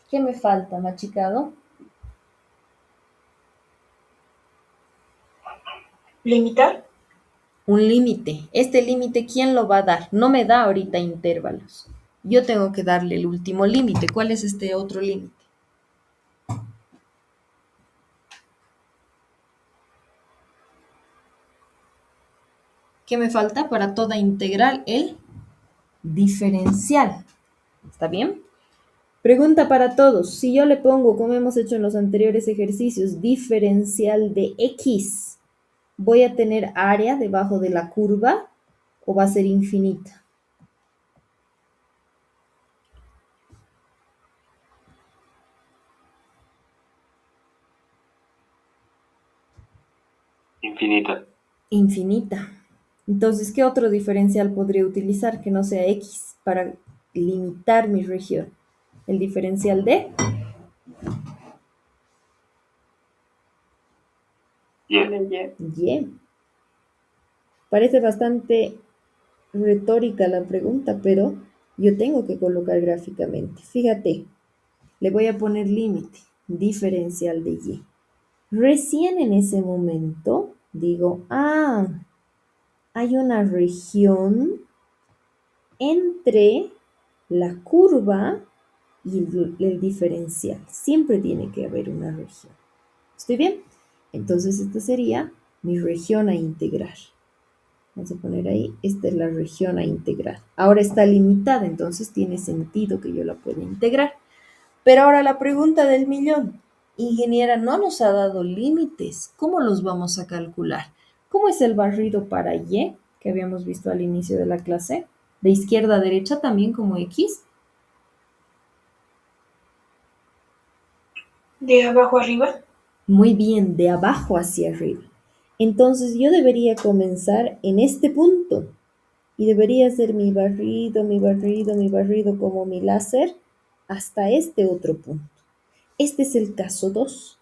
¿Qué me falta, machicado? ¿Limitar? Un límite. Este límite, ¿quién lo va a dar? No me da ahorita intervalos. Yo tengo que darle el último límite. ¿Cuál es este otro límite? ¿Qué me falta para toda integral? El diferencial. ¿Está bien? Pregunta para todos. Si yo le pongo, como hemos hecho en los anteriores ejercicios, diferencial de x, ¿voy a tener área debajo de la curva o va a ser infinita? Infinita. Infinita. Entonces, ¿qué otro diferencial podría utilizar que no sea x para limitar mi región? El diferencial de Y. y. Parece bastante retórica la pregunta, pero yo tengo que colocar gráficamente. Fíjate, le voy a poner límite, diferencial de y. Recién en ese momento digo, hay una región entre la curva y el diferencial. Siempre tiene que haber una región. ¿Estoy bien? Entonces esta sería mi región a integrar. Vamos a poner ahí, esta es la región a integrar. Ahora está limitada, entonces tiene sentido que yo la pueda integrar. Pero ahora la pregunta del millón. Ingeniera, no nos ha dado límites. ¿Cómo los vamos a calcular? ¿Cómo es el barrido para y, que habíamos visto al inicio de la clase? ¿De izquierda a derecha también como x? ¿De abajo arriba? Muy bien, de abajo hacia arriba. Entonces yo debería comenzar en este punto y debería hacer mi barrido, mi barrido, mi barrido como mi láser hasta este otro punto. Este es el caso 2.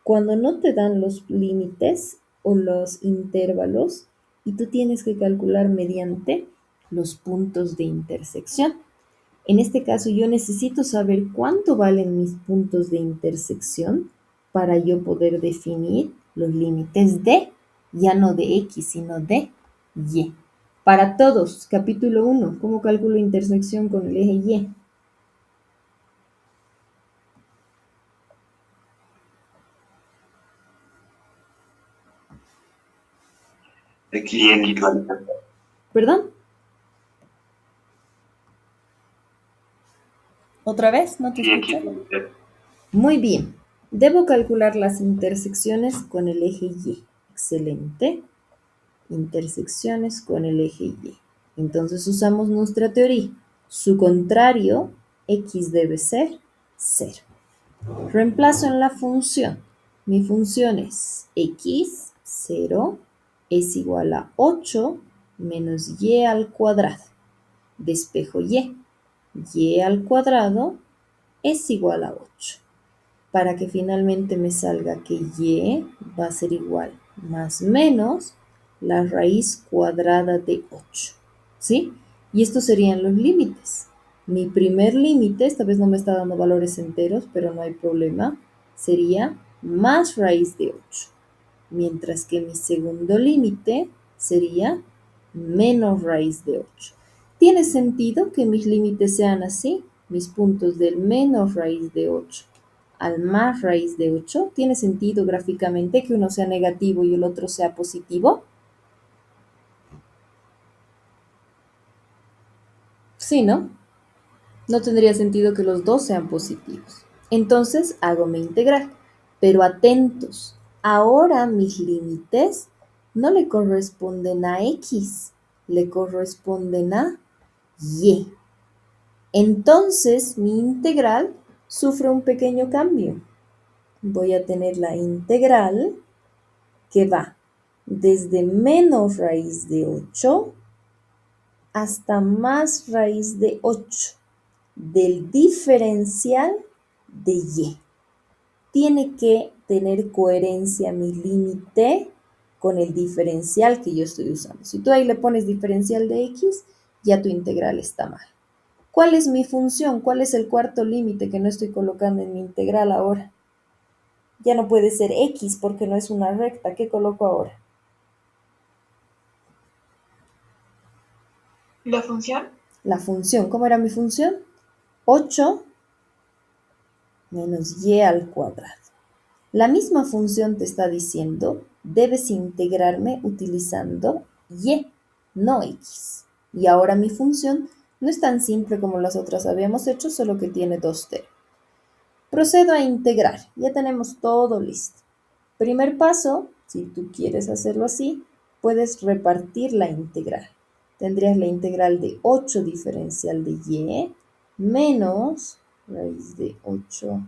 Cuando no te dan los límites o los intervalos y tú tienes que calcular mediante los puntos de intersección. En este caso yo necesito saber cuánto valen mis puntos de intersección para yo poder definir los límites de, ya no de X, sino de Y. Para todos, capítulo 1, ¿cómo calculo intersección con el eje Y? X. ¿Perdón? ¿Otra vez? ¿No te escucho? Muy bien. Debo calcular las intersecciones con el eje Y. Excelente. Intersecciones con el eje Y. Entonces usamos nuestra teoría. Su contrario, X debe ser 0. Reemplazo en la función. Mi función es X, 0, es igual a 8 menos Y al cuadrado. Despejo Y. Y al cuadrado es igual a 8. Para que finalmente me salga que Y va a ser igual más menos la raíz cuadrada de 8. ¿Sí? Y estos serían los límites. Mi primer límite, esta vez no me está dando valores enteros, pero no hay problema, sería más raíz de 8. Mientras que mi segundo límite sería menos raíz de 8. ¿Tiene sentido que mis límites sean así? Mis puntos del menos raíz de 8 al más raíz de 8. ¿Tiene sentido gráficamente que uno sea negativo y el otro sea positivo? Sí, ¿no? No tendría sentido que los dos sean positivos. Entonces hago mi integral. Pero atentos, ahora mis límites no le corresponden a X, le corresponden a Y. Entonces mi integral sufre un pequeño cambio. Voy a tener la integral que va desde menos raíz de 8 hasta más raíz de 8 del diferencial de Y. Tiene que tener coherencia mi límite con el diferencial que yo estoy usando. Si tú ahí le pones diferencial de X, ya tu integral está mal. ¿Cuál es mi función? ¿Cuál es el cuarto límite que no estoy colocando en mi integral ahora? Ya no puede ser X porque no es una recta. ¿Qué coloco ahora? ¿La función? La función. ¿Cómo era mi función? 8 menos Y al cuadrado. La misma función te está diciendo, debes integrarme utilizando Y, no X. Y ahora mi función no es tan simple como las otras habíamos hecho, solo que tiene dos términos. Procedo a integrar. Ya tenemos todo listo. Primer paso, si tú quieres hacerlo así, puedes repartir la integral. Tendrías la integral de 8 diferencial de Y menos raíz de 8,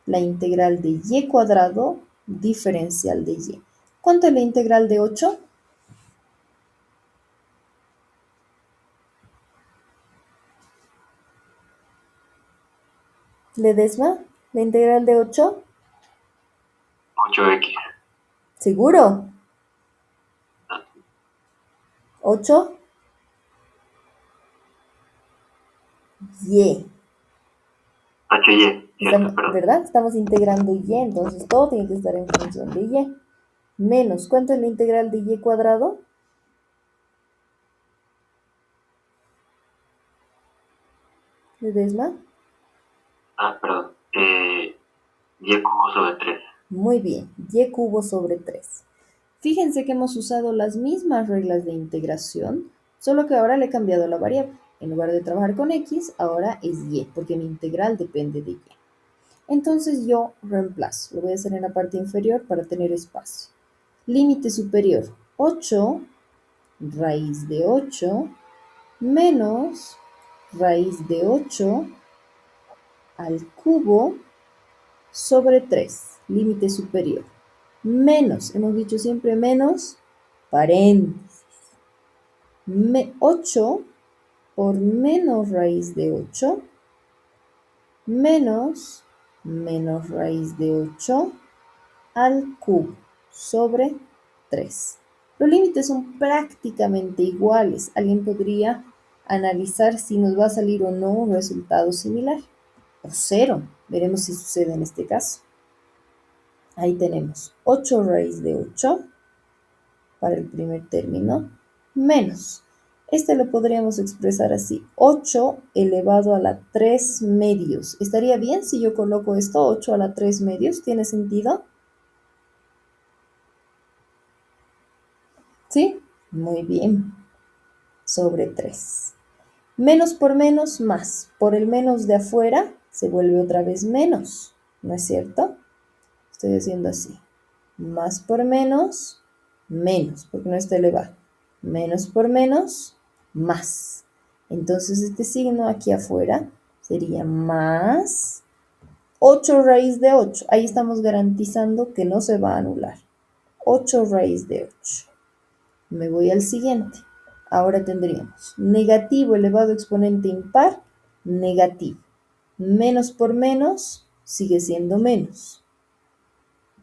la integral de Y cuadrado diferencial de Y. ¿Cuánto es la integral de 8? ¿Ledesma? ¿La integral de 8? 8x. ¿Seguro? 8 Y. 8y, cierto, perdón. ¿Verdad? Estamos integrando Y, entonces todo tiene que estar en función de Y. Menos, ¿cuánto es la integral de Y cuadrado? ¿Ledesma? Perdón. Y cubo sobre 3. Muy bien, Y cubo sobre 3. Fíjense que hemos usado las mismas reglas de integración, solo que ahora le he cambiado la variable. En lugar de trabajar con X, ahora es Y, porque mi integral depende de Y. Entonces yo reemplazo. Lo voy a hacer en la parte inferior para tener espacio. Límite superior, 8 raíz de 8 menos raíz de 8 al cubo sobre 3, límite superior. Menos, hemos dicho siempre menos, paréntesis. 8 por menos raíz de 8 menos raíz de 8 al cubo sobre 3. Los límites son prácticamente iguales. Alguien podría analizar si nos va a salir o no un resultado similar. O 0. Veremos si sucede en este caso. Ahí tenemos 8 raíz de 8 para el primer término, menos. Este lo podríamos expresar así, 8 elevado a la 3 medios. ¿Estaría bien si yo coloco esto, 8 a la 3 medios? ¿Tiene sentido? ¿Sí? Muy bien. Sobre 3. Menos por menos, más. Por el menos de afuera, se vuelve otra vez menos. ¿No es cierto? Estoy haciendo así. Más por menos, menos, porque no está elevado. Menos por menos, más. Entonces este signo aquí afuera sería más 8 raíz de 8. Ahí estamos garantizando que no se va a anular. 8 raíz de 8. Me voy al siguiente. Ahora tendríamos negativo elevado a exponente impar, negativo. Menos por menos sigue siendo menos.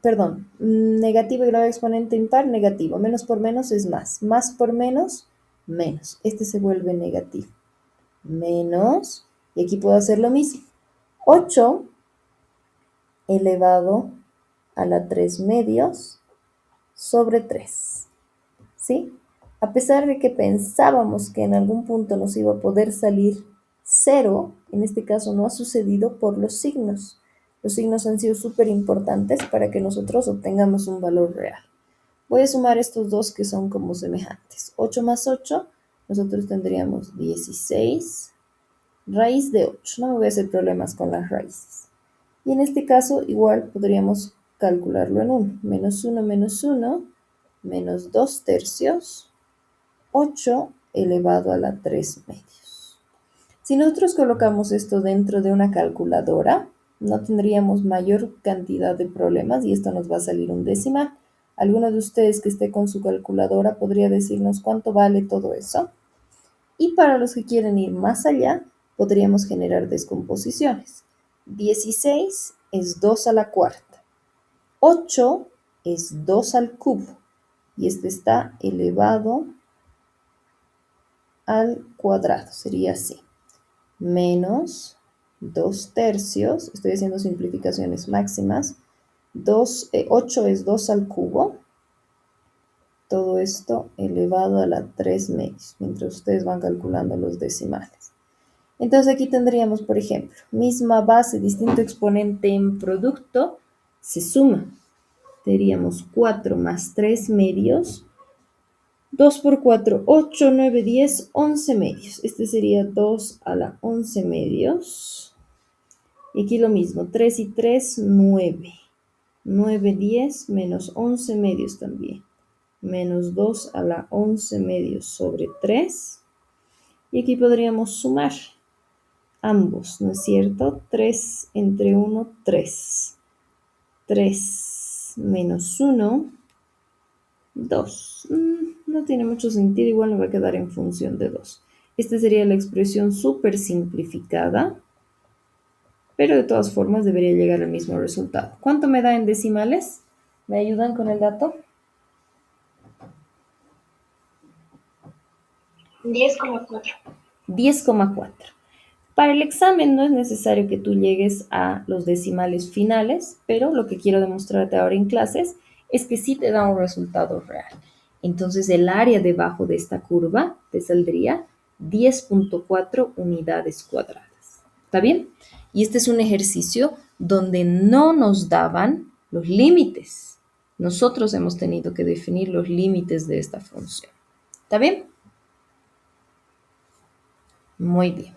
Perdón, negativo elevado a exponente impar, negativo. Menos por menos es más. Más por menos, menos. Este se vuelve negativo. Menos, y aquí puedo hacer lo mismo. 8 elevado a la 3 medios sobre 3. ¿Sí? A pesar de que pensábamos que en algún punto nos iba a poder salir 0, en este caso no ha sucedido por los signos. Los signos han sido súper importantes para que nosotros obtengamos un valor real. Voy a sumar estos dos que son como semejantes. 8 más 8, nosotros tendríamos 16 raíz de 8. No me voy a hacer problemas con las raíces. Y en este caso igual podríamos calcularlo en 1. Menos 1 menos 1, menos 2 tercios, 8 elevado a la 3 medios. Si nosotros colocamos esto dentro de una calculadora, no tendríamos mayor cantidad de problemas y esto nos va a salir un decimal. ¿Alguno de ustedes que esté con su calculadora podría decirnos cuánto vale todo eso? Y para los que quieren ir más allá, podríamos generar descomposiciones. 16 es 2 a la cuarta. 8 es 2 al cubo. Y este está elevado al cuadrado. Sería así. Menos 2 tercios. Estoy haciendo simplificaciones máximas. 8 es 2 al cubo. Todo esto elevado a la 3 medios, mientras ustedes van calculando los decimales. Entonces aquí tendríamos, por ejemplo, misma base, distinto exponente en producto, se suma. Tendríamos 4 más 3 medios. 2 por 4, 8, 9, 10, 11 medios. Este sería 2 a la 11 medios. Y aquí lo mismo, 3 y 3, 9. 9, 10 menos 11 medios también. Menos 2 a la 11 medios sobre 3. Y aquí podríamos sumar ambos, ¿no es cierto? 3 entre 1, 3. 3 menos 1, 2. No tiene mucho sentido, igual me va a quedar en función de 2. Esta sería la expresión súper simplificada, pero de todas formas debería llegar al mismo resultado. ¿Cuánto me da en decimales? ¿Me ayudan con el dato? 10,4. 10,4. Para el examen no es necesario que tú llegues a los decimales finales, pero lo que quiero demostrarte ahora en clases es que sí te da un resultado real. Entonces el área debajo de esta curva te saldría 10,4 unidades cuadradas. ¿Está bien? Y este es un ejercicio donde no nos daban los límites. Nosotros hemos tenido que definir los límites de esta función. ¿Está bien? Muy bien.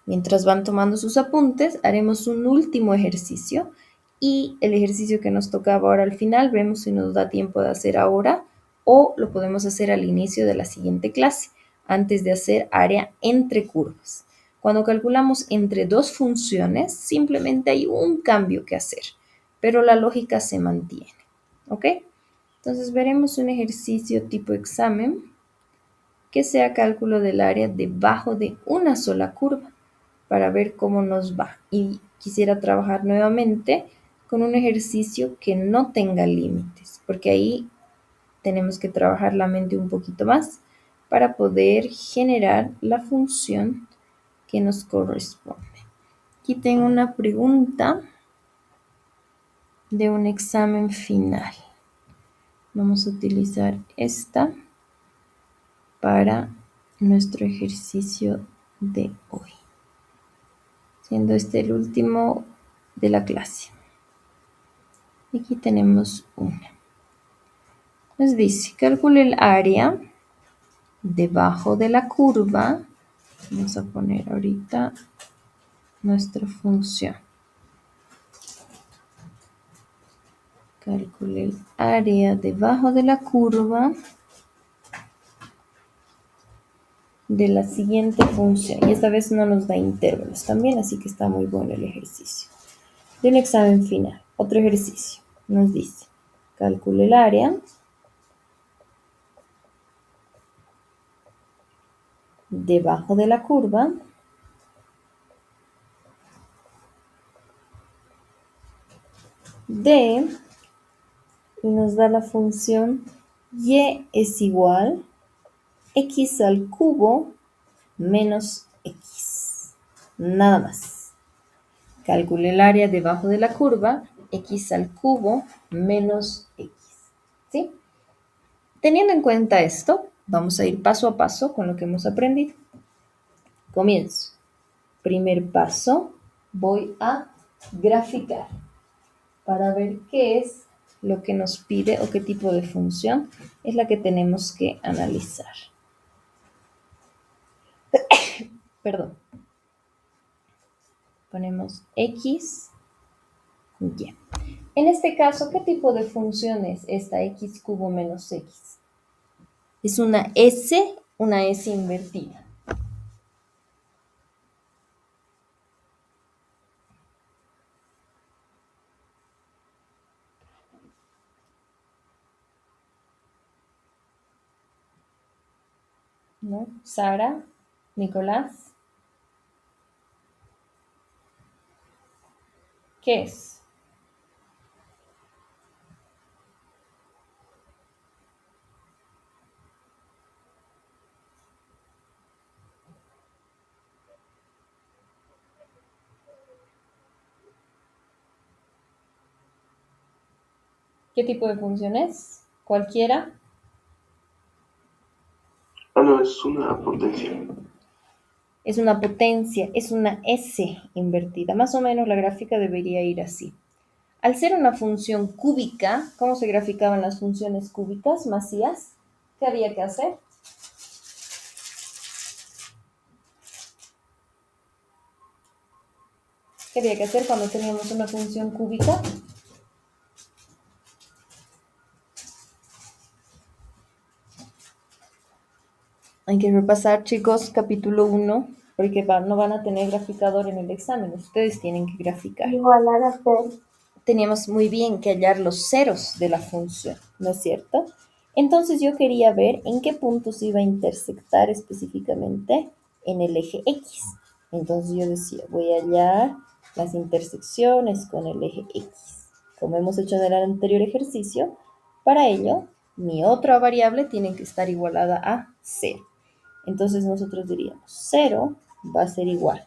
Mientras van tomando sus apuntes, haremos un último ejercicio y el ejercicio que nos tocaba ahora al final, vemos si nos da tiempo de hacer ahora o lo podemos hacer al inicio de la siguiente clase, antes de hacer área entre curvas. Cuando calculamos entre dos funciones, simplemente hay un cambio que hacer, pero la lógica se mantiene. ¿Ok? Entonces veremos un ejercicio tipo examen que sea cálculo del área debajo de una sola curva para ver cómo nos va. Y quisiera trabajar nuevamente con un ejercicio que no tenga límites, porque ahí tenemos que trabajar la mente un poquito más para poder generar la función que nos corresponde. Aquí tengo una pregunta de un examen final. Vamos a utilizar esta para nuestro ejercicio de hoy, siendo este el último de la clase. Aquí tenemos una. Nos dice, calcule el área debajo de la curva. Vamos a poner ahorita nuestra función. Calcule el área debajo de la curva de la siguiente función. Y esta vez no nos da intervalos también, así que está muy bueno el ejercicio. De un examen final, otro ejercicio. Nos dice, calcule el área debajo de la curva de, y nos da la función y es igual x al cubo menos x. Nada más. Calcule el área debajo de la curva, x al cubo menos x. ¿Sí? Teniendo en cuenta esto, vamos a ir paso a paso con lo que hemos aprendido. Comienzo. Primer paso, voy a graficar para ver qué es lo que nos pide o qué tipo de función es la que tenemos que analizar. Perdón. Ponemos x, y. En este caso, ¿qué tipo de función es esta x cubo menos x? Es una S invertida. ¿No? Sara, Nicolás. ¿Qué es? ¿Qué tipo de función es? ¿Cualquiera? No, es una potencia. Es una potencia, es una S invertida. Más o menos la gráfica debería ir así. Al ser una función cúbica, ¿cómo se graficaban las funciones cúbicas, Macías? ¿Qué había que hacer? ¿Qué había que hacer cuando teníamos una función cúbica? Hay que repasar, chicos, capítulo 1, porque no van a tener graficador en el examen. Ustedes tienen que graficar. Igualar a cero. Teníamos muy bien que hallar los ceros de la función, ¿no es cierto? Entonces yo quería ver en qué puntos iba a intersectar específicamente en el eje X. Entonces yo decía, voy a hallar las intersecciones con el eje X. Como hemos hecho en el anterior ejercicio, para ello mi otra variable tiene que estar igualada a 0. Entonces nosotros diríamos 0 va a ser igual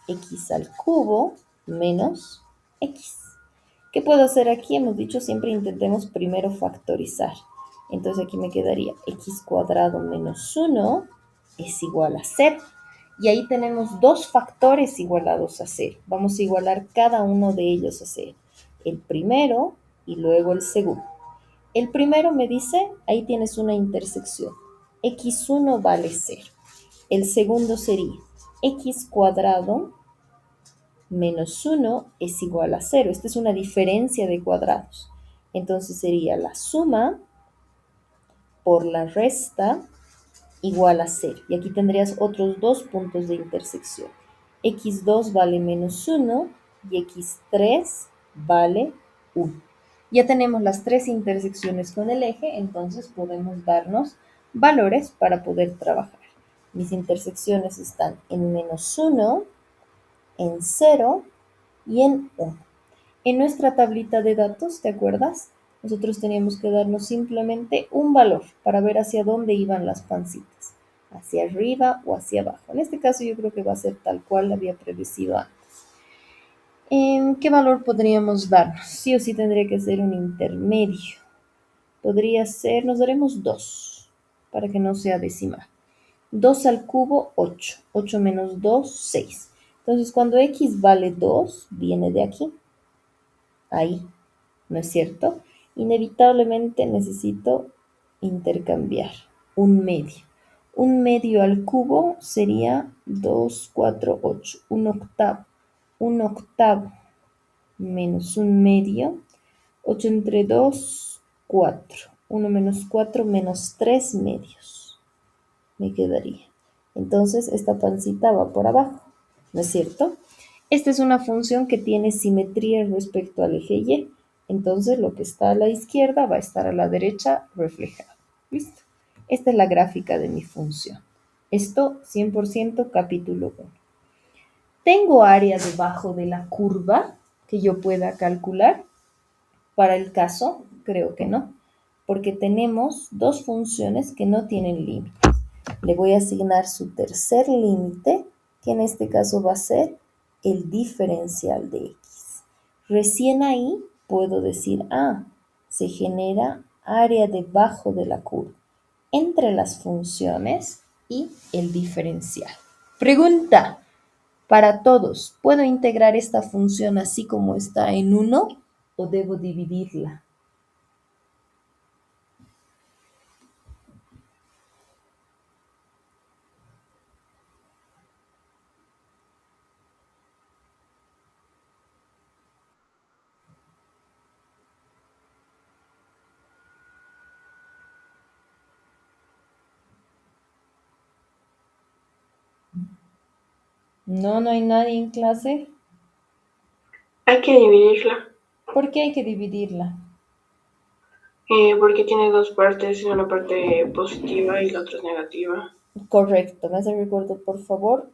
x al cubo menos x. ¿Qué puedo hacer aquí? Hemos dicho siempre intentemos primero factorizar. Entonces aquí me quedaría x cuadrado menos 1 es igual a 0. Y ahí tenemos dos factores igualados a 0. Vamos a igualar cada uno de ellos a 0. El primero y luego el segundo. El primero me dice, ahí tienes una intersección. x1 vale 0. El segundo sería x cuadrado menos 1 es igual a 0. Esta es una diferencia de cuadrados. Entonces sería la suma por la resta igual a 0. Y aquí tendrías otros dos puntos de intersección. x2 vale menos 1 y x3 vale 1. Ya tenemos las tres intersecciones con el eje, entonces podemos darnos valores para poder trabajar. Mis intersecciones están en menos 1, en 0 y en 1. En nuestra tablita de datos, ¿te acuerdas? Nosotros teníamos que darnos simplemente un valor para ver hacia dónde iban las pancitas. hacia arriba o hacia abajo. En este caso yo creo que va a ser tal cual había predecido antes. ¿Qué valor podríamos darnos? Sí o sí tendría que ser un intermedio. Podría ser, nos daremos 2, para que no sea decimal. 2 al cubo, 8. 8 menos 2, 6. Entonces, cuando x vale 2, viene de aquí. Ahí, ¿no es cierto? Inevitablemente necesito intercambiar un medio. Un medio al cubo sería 2, 4, 8. Un octavo. Un octavo menos un medio. 8 entre 2, 4. 1 menos 4 menos 3 medios. Me quedaría. Entonces, esta pancita va por abajo, ¿no es cierto? Esta es una función que tiene simetría respecto al eje Y. Entonces, lo que está a la izquierda va a estar a la derecha reflejado. ¿Listo? Esta es la gráfica de mi función. Esto 100% capítulo 1. ¿Tengo área debajo de la curva que yo pueda calcular? Para el caso, creo que no, porque tenemos dos funciones que no tienen límites. Le voy a asignar su tercer límite, que en este caso va a ser el diferencial de x. Recién ahí puedo decir, se genera área debajo de la curva entre las funciones y el diferencial. Pregunta para todos, ¿puedo integrar esta función así como está en 1 o debo dividirla? No hay nadie en clase. Hay que dividirla, ¿Por qué hay que dividirla? porque tiene dos partes, una parte positiva y la otra es negativa. Correcto, me hace recuerdo, por favor,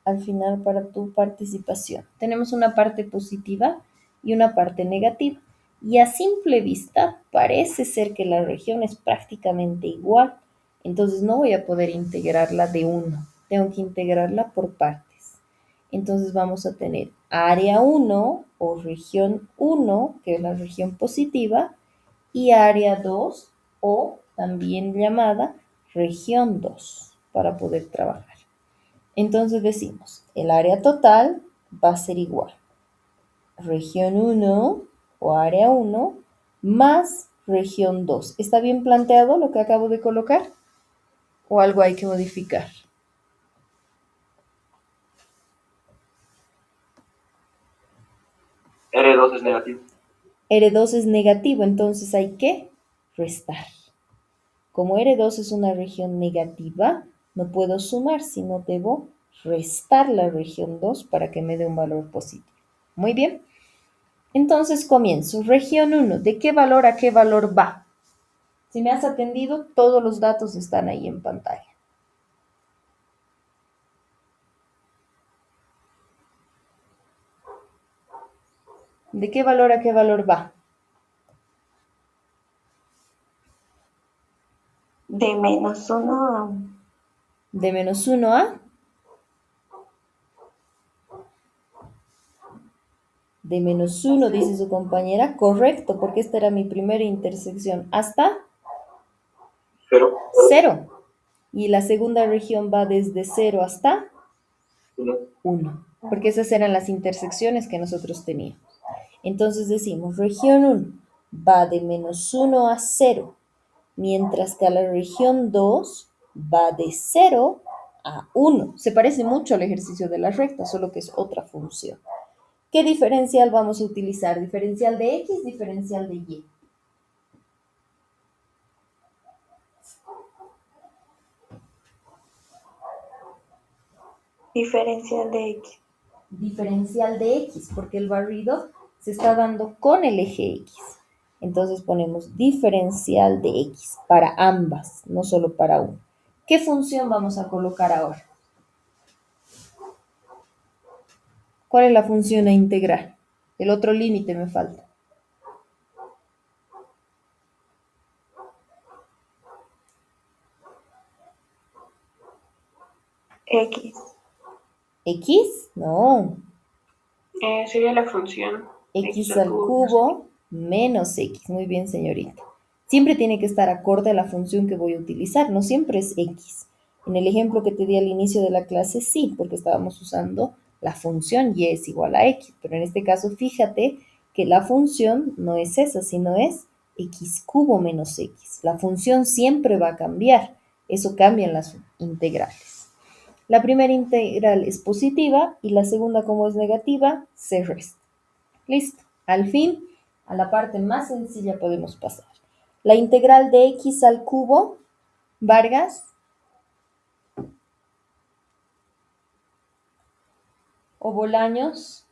al final para tu participación. Tenemos una parte positiva y una parte negativa. Y a simple vista parece ser que la región es prácticamente igual. Entonces no voy a poder integrarla de uno. Tengo que integrarla por partes. Entonces vamos a tener área 1 o región 1, que es la región positiva, y área 2 o también llamada región 2 para poder trabajar. Entonces decimos, el área total va a ser igual región 1 o área 1 más región 2. ¿Está bien planteado lo que acabo de colocar? ¿O algo hay que modificar? R2 es negativo. R2 es negativo, entonces hay que restar. Como R2 es una región negativa, no puedo sumar, sino debo restar la región 2 para que me dé un valor positivo. Muy bien. Entonces comienzo. Región 1, ¿de qué valor a qué valor va? Si me has atendido, todos los datos están ahí en pantalla. ¿De qué valor a qué valor va? De -1 De -1 a... De -1, dice su compañera. Correcto, porque esta era mi primera intersección. ¿Hasta? 0. 0. Y la segunda región va desde 0 hasta 1. 1, porque esas eran las intersecciones que nosotros teníamos. Entonces decimos, región 1 va de -1 a 0, mientras que a la región 2 va de 0 a 1. Se parece mucho al ejercicio de la recta, solo que es otra función. ¿Qué diferencial vamos a utilizar? ¿Diferencial de x, diferencial de y? diferencial de x. Diferencial de x, porque el barrido se está dando con el eje x. Entonces ponemos diferencial de x para ambas, no solo para una. ¿Qué función vamos a colocar ahora? ¿Cuál es la función a integrar? El otro límite me falta. X. ¿X? No. Sería la función X al cubo menos X. Muy bien, señorita. Siempre tiene que estar acorde a la función que voy a utilizar, no siempre es X. En el ejemplo que te di al inicio de la clase, sí, porque estábamos usando la función y es igual a X, pero en este caso fíjate que la función no es esa, sino es X cubo menos X. La función siempre va a cambiar, eso cambia en las integrales. La primera integral es positiva y la segunda, como es negativa, se resta. Listo. Al fin, a la parte más sencilla podemos pasar. La integral de x al cubo, Vargas, o Bolaños,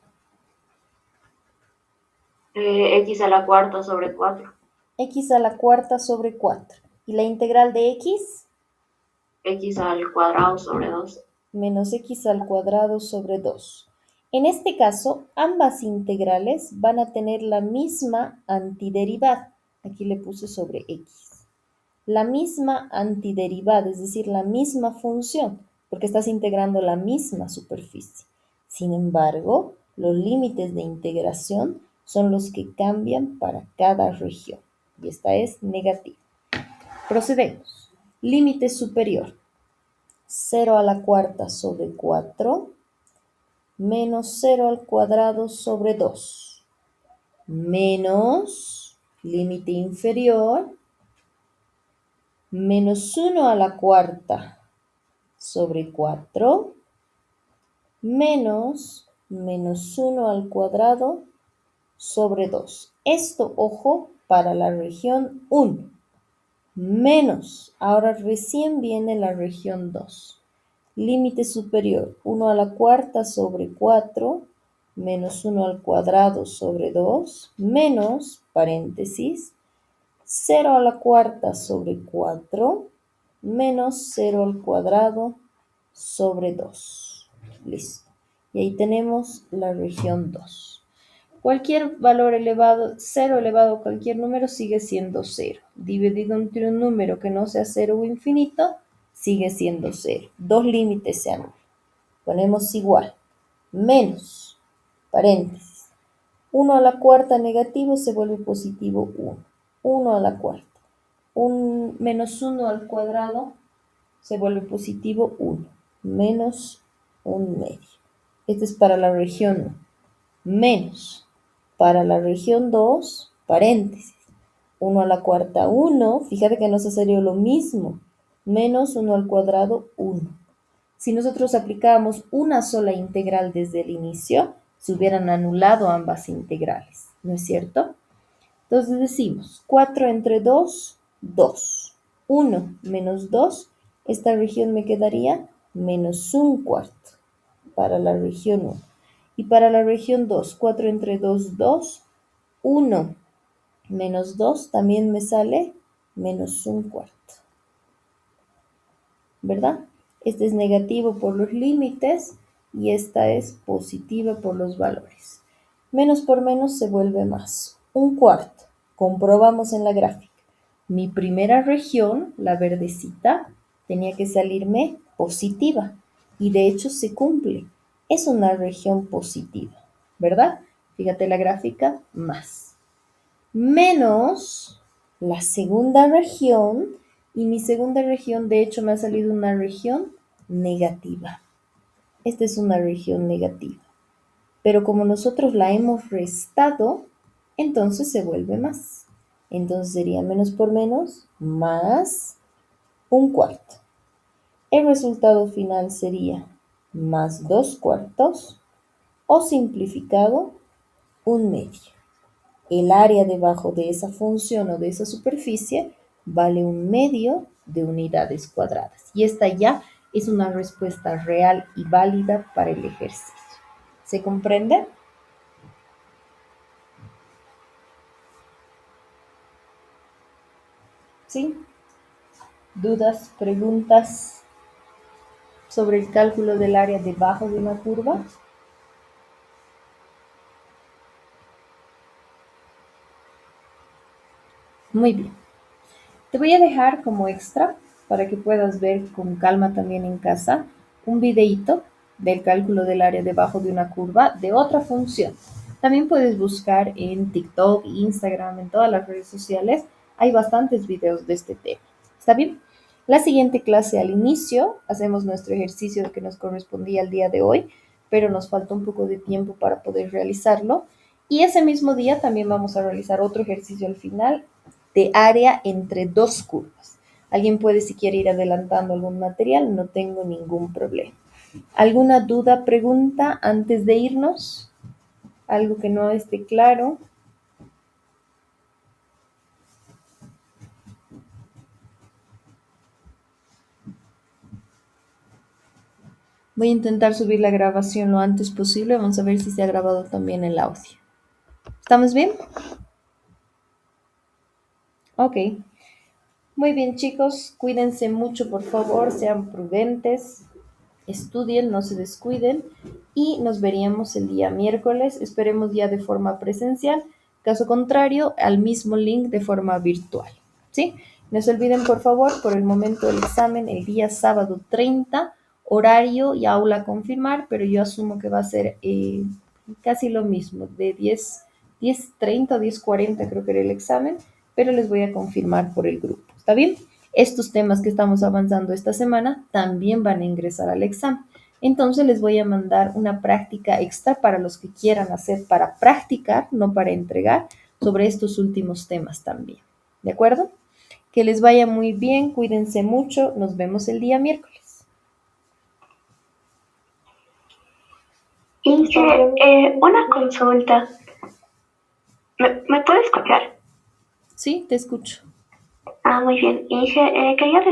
X a la cuarta sobre 4. x a la cuarta sobre 4. ¿Y la integral de x? X al cuadrado sobre 2. Menos x al cuadrado sobre 2. En este caso, ambas integrales van a tener la misma antiderivada. Aquí le puse sobre x. La misma antiderivada, es decir, la misma función, porque estás integrando la misma superficie. Sin embargo, los límites de integración son los que cambian para cada región. Y esta es negativa. Procedemos. Límite superior. 0 a la cuarta sobre 4 menos 0 al cuadrado sobre 2 menos límite inferior menos 1 a la cuarta sobre 4 menos 1 al cuadrado sobre 2. Esto, ojo, para la región 1. Menos, ahora recién viene la región 2. Límite superior, 1 a la cuarta sobre 4 menos 1 al cuadrado sobre 2 menos, paréntesis, 0 a la cuarta sobre 4 menos 0 al cuadrado sobre 2. Listo. Y ahí tenemos la región 2. Cualquier valor elevado, 0 elevado a cualquier número sigue siendo 0. Dividido entre un número que no sea 0 o infinito, sigue siendo 0. Dos límites se anulan. Ponemos igual. Menos, paréntesis. 1 a la cuarta negativo se vuelve positivo 1. 1 a la cuarta. Menos 1 al cuadrado se vuelve positivo 1. Menos 1 medio. Este es para la región 1. Menos. Para la región 2, paréntesis. 1 a la cuarta 1, fíjate que nos ha salido lo mismo. Menos 1 al cuadrado 1. Si nosotros aplicábamos una sola integral desde el inicio, se hubieran anulado ambas integrales, ¿no es cierto? Entonces decimos 4 entre 2, 2. 1 menos 2, esta región me quedaría menos 1/4 para la región 1. Y para la región 2, 4 entre 2, 2. 1 menos 2 también me sale menos 1/4. ¿Verdad? Este es negativo por los límites y esta es positiva por los valores. Menos por menos se vuelve más. 1/4. Comprobamos en la gráfica. Mi primera región, la verdecita, tenía que salirme positiva. Y de hecho se cumple. Es una región positiva. ¿Verdad? Fíjate la gráfica, más. Menos la segunda región. Y mi segunda región, de hecho, me ha salido una región negativa. Esta es una región negativa. Pero como nosotros la hemos restado, entonces se vuelve más. Entonces sería menos por menos, más 1/4. El resultado final sería más 2/4 o simplificado 1/2. El área debajo de esa función o de esa superficie vale 1/2 de unidades cuadradas. Y esta ya es una respuesta real y válida para el ejercicio. ¿Se comprende? ¿Sí? ¿Dudas, preguntas sobre el cálculo del área debajo de una curva? Muy bien. Te voy a dejar como extra para que puedas ver con calma también en casa un videíto del cálculo del área debajo de una curva de otra función. También puedes buscar en TikTok, Instagram, en todas las redes sociales. Hay bastantes videos de este tema. ¿Está bien? La siguiente clase al inicio hacemos nuestro ejercicio que nos correspondía el día de hoy, pero nos falta un poco de tiempo para poder realizarlo. Y ese mismo día también vamos a realizar otro ejercicio al final de área entre dos curvas. Alguien puede, si quiere, ir adelantando algún material, no tengo ningún problema. ¿Alguna duda, pregunta antes de irnos? ¿Algo que no esté claro? Voy a intentar subir la grabación lo antes posible. Vamos a ver si se ha grabado también el audio. ¿Estamos bien? Ok. Muy bien, chicos. Cuídense mucho, por favor. Sean prudentes. Estudien, no se descuiden. Y nos veríamos el día miércoles. Esperemos ya de forma presencial. Caso contrario, al mismo link de forma virtual. ¿Sí? No se olviden, por favor, por el momento del examen, el día sábado 30, horario y aula a confirmar, pero yo asumo que va a ser casi lo mismo, de 10:30 o 10:40 creo que era el examen, pero les voy a confirmar por el grupo. ¿Está bien? Estos temas que estamos avanzando esta semana también van a ingresar al examen. Entonces les voy a mandar una práctica extra para los que quieran hacer para practicar, no para entregar, sobre estos últimos temas también. ¿De acuerdo? Que les vaya muy bien, cuídense mucho, nos vemos el día miércoles. Inge, una consulta. ¿Me puede escuchar? Sí, te escucho. Ah, muy bien. Inge, quería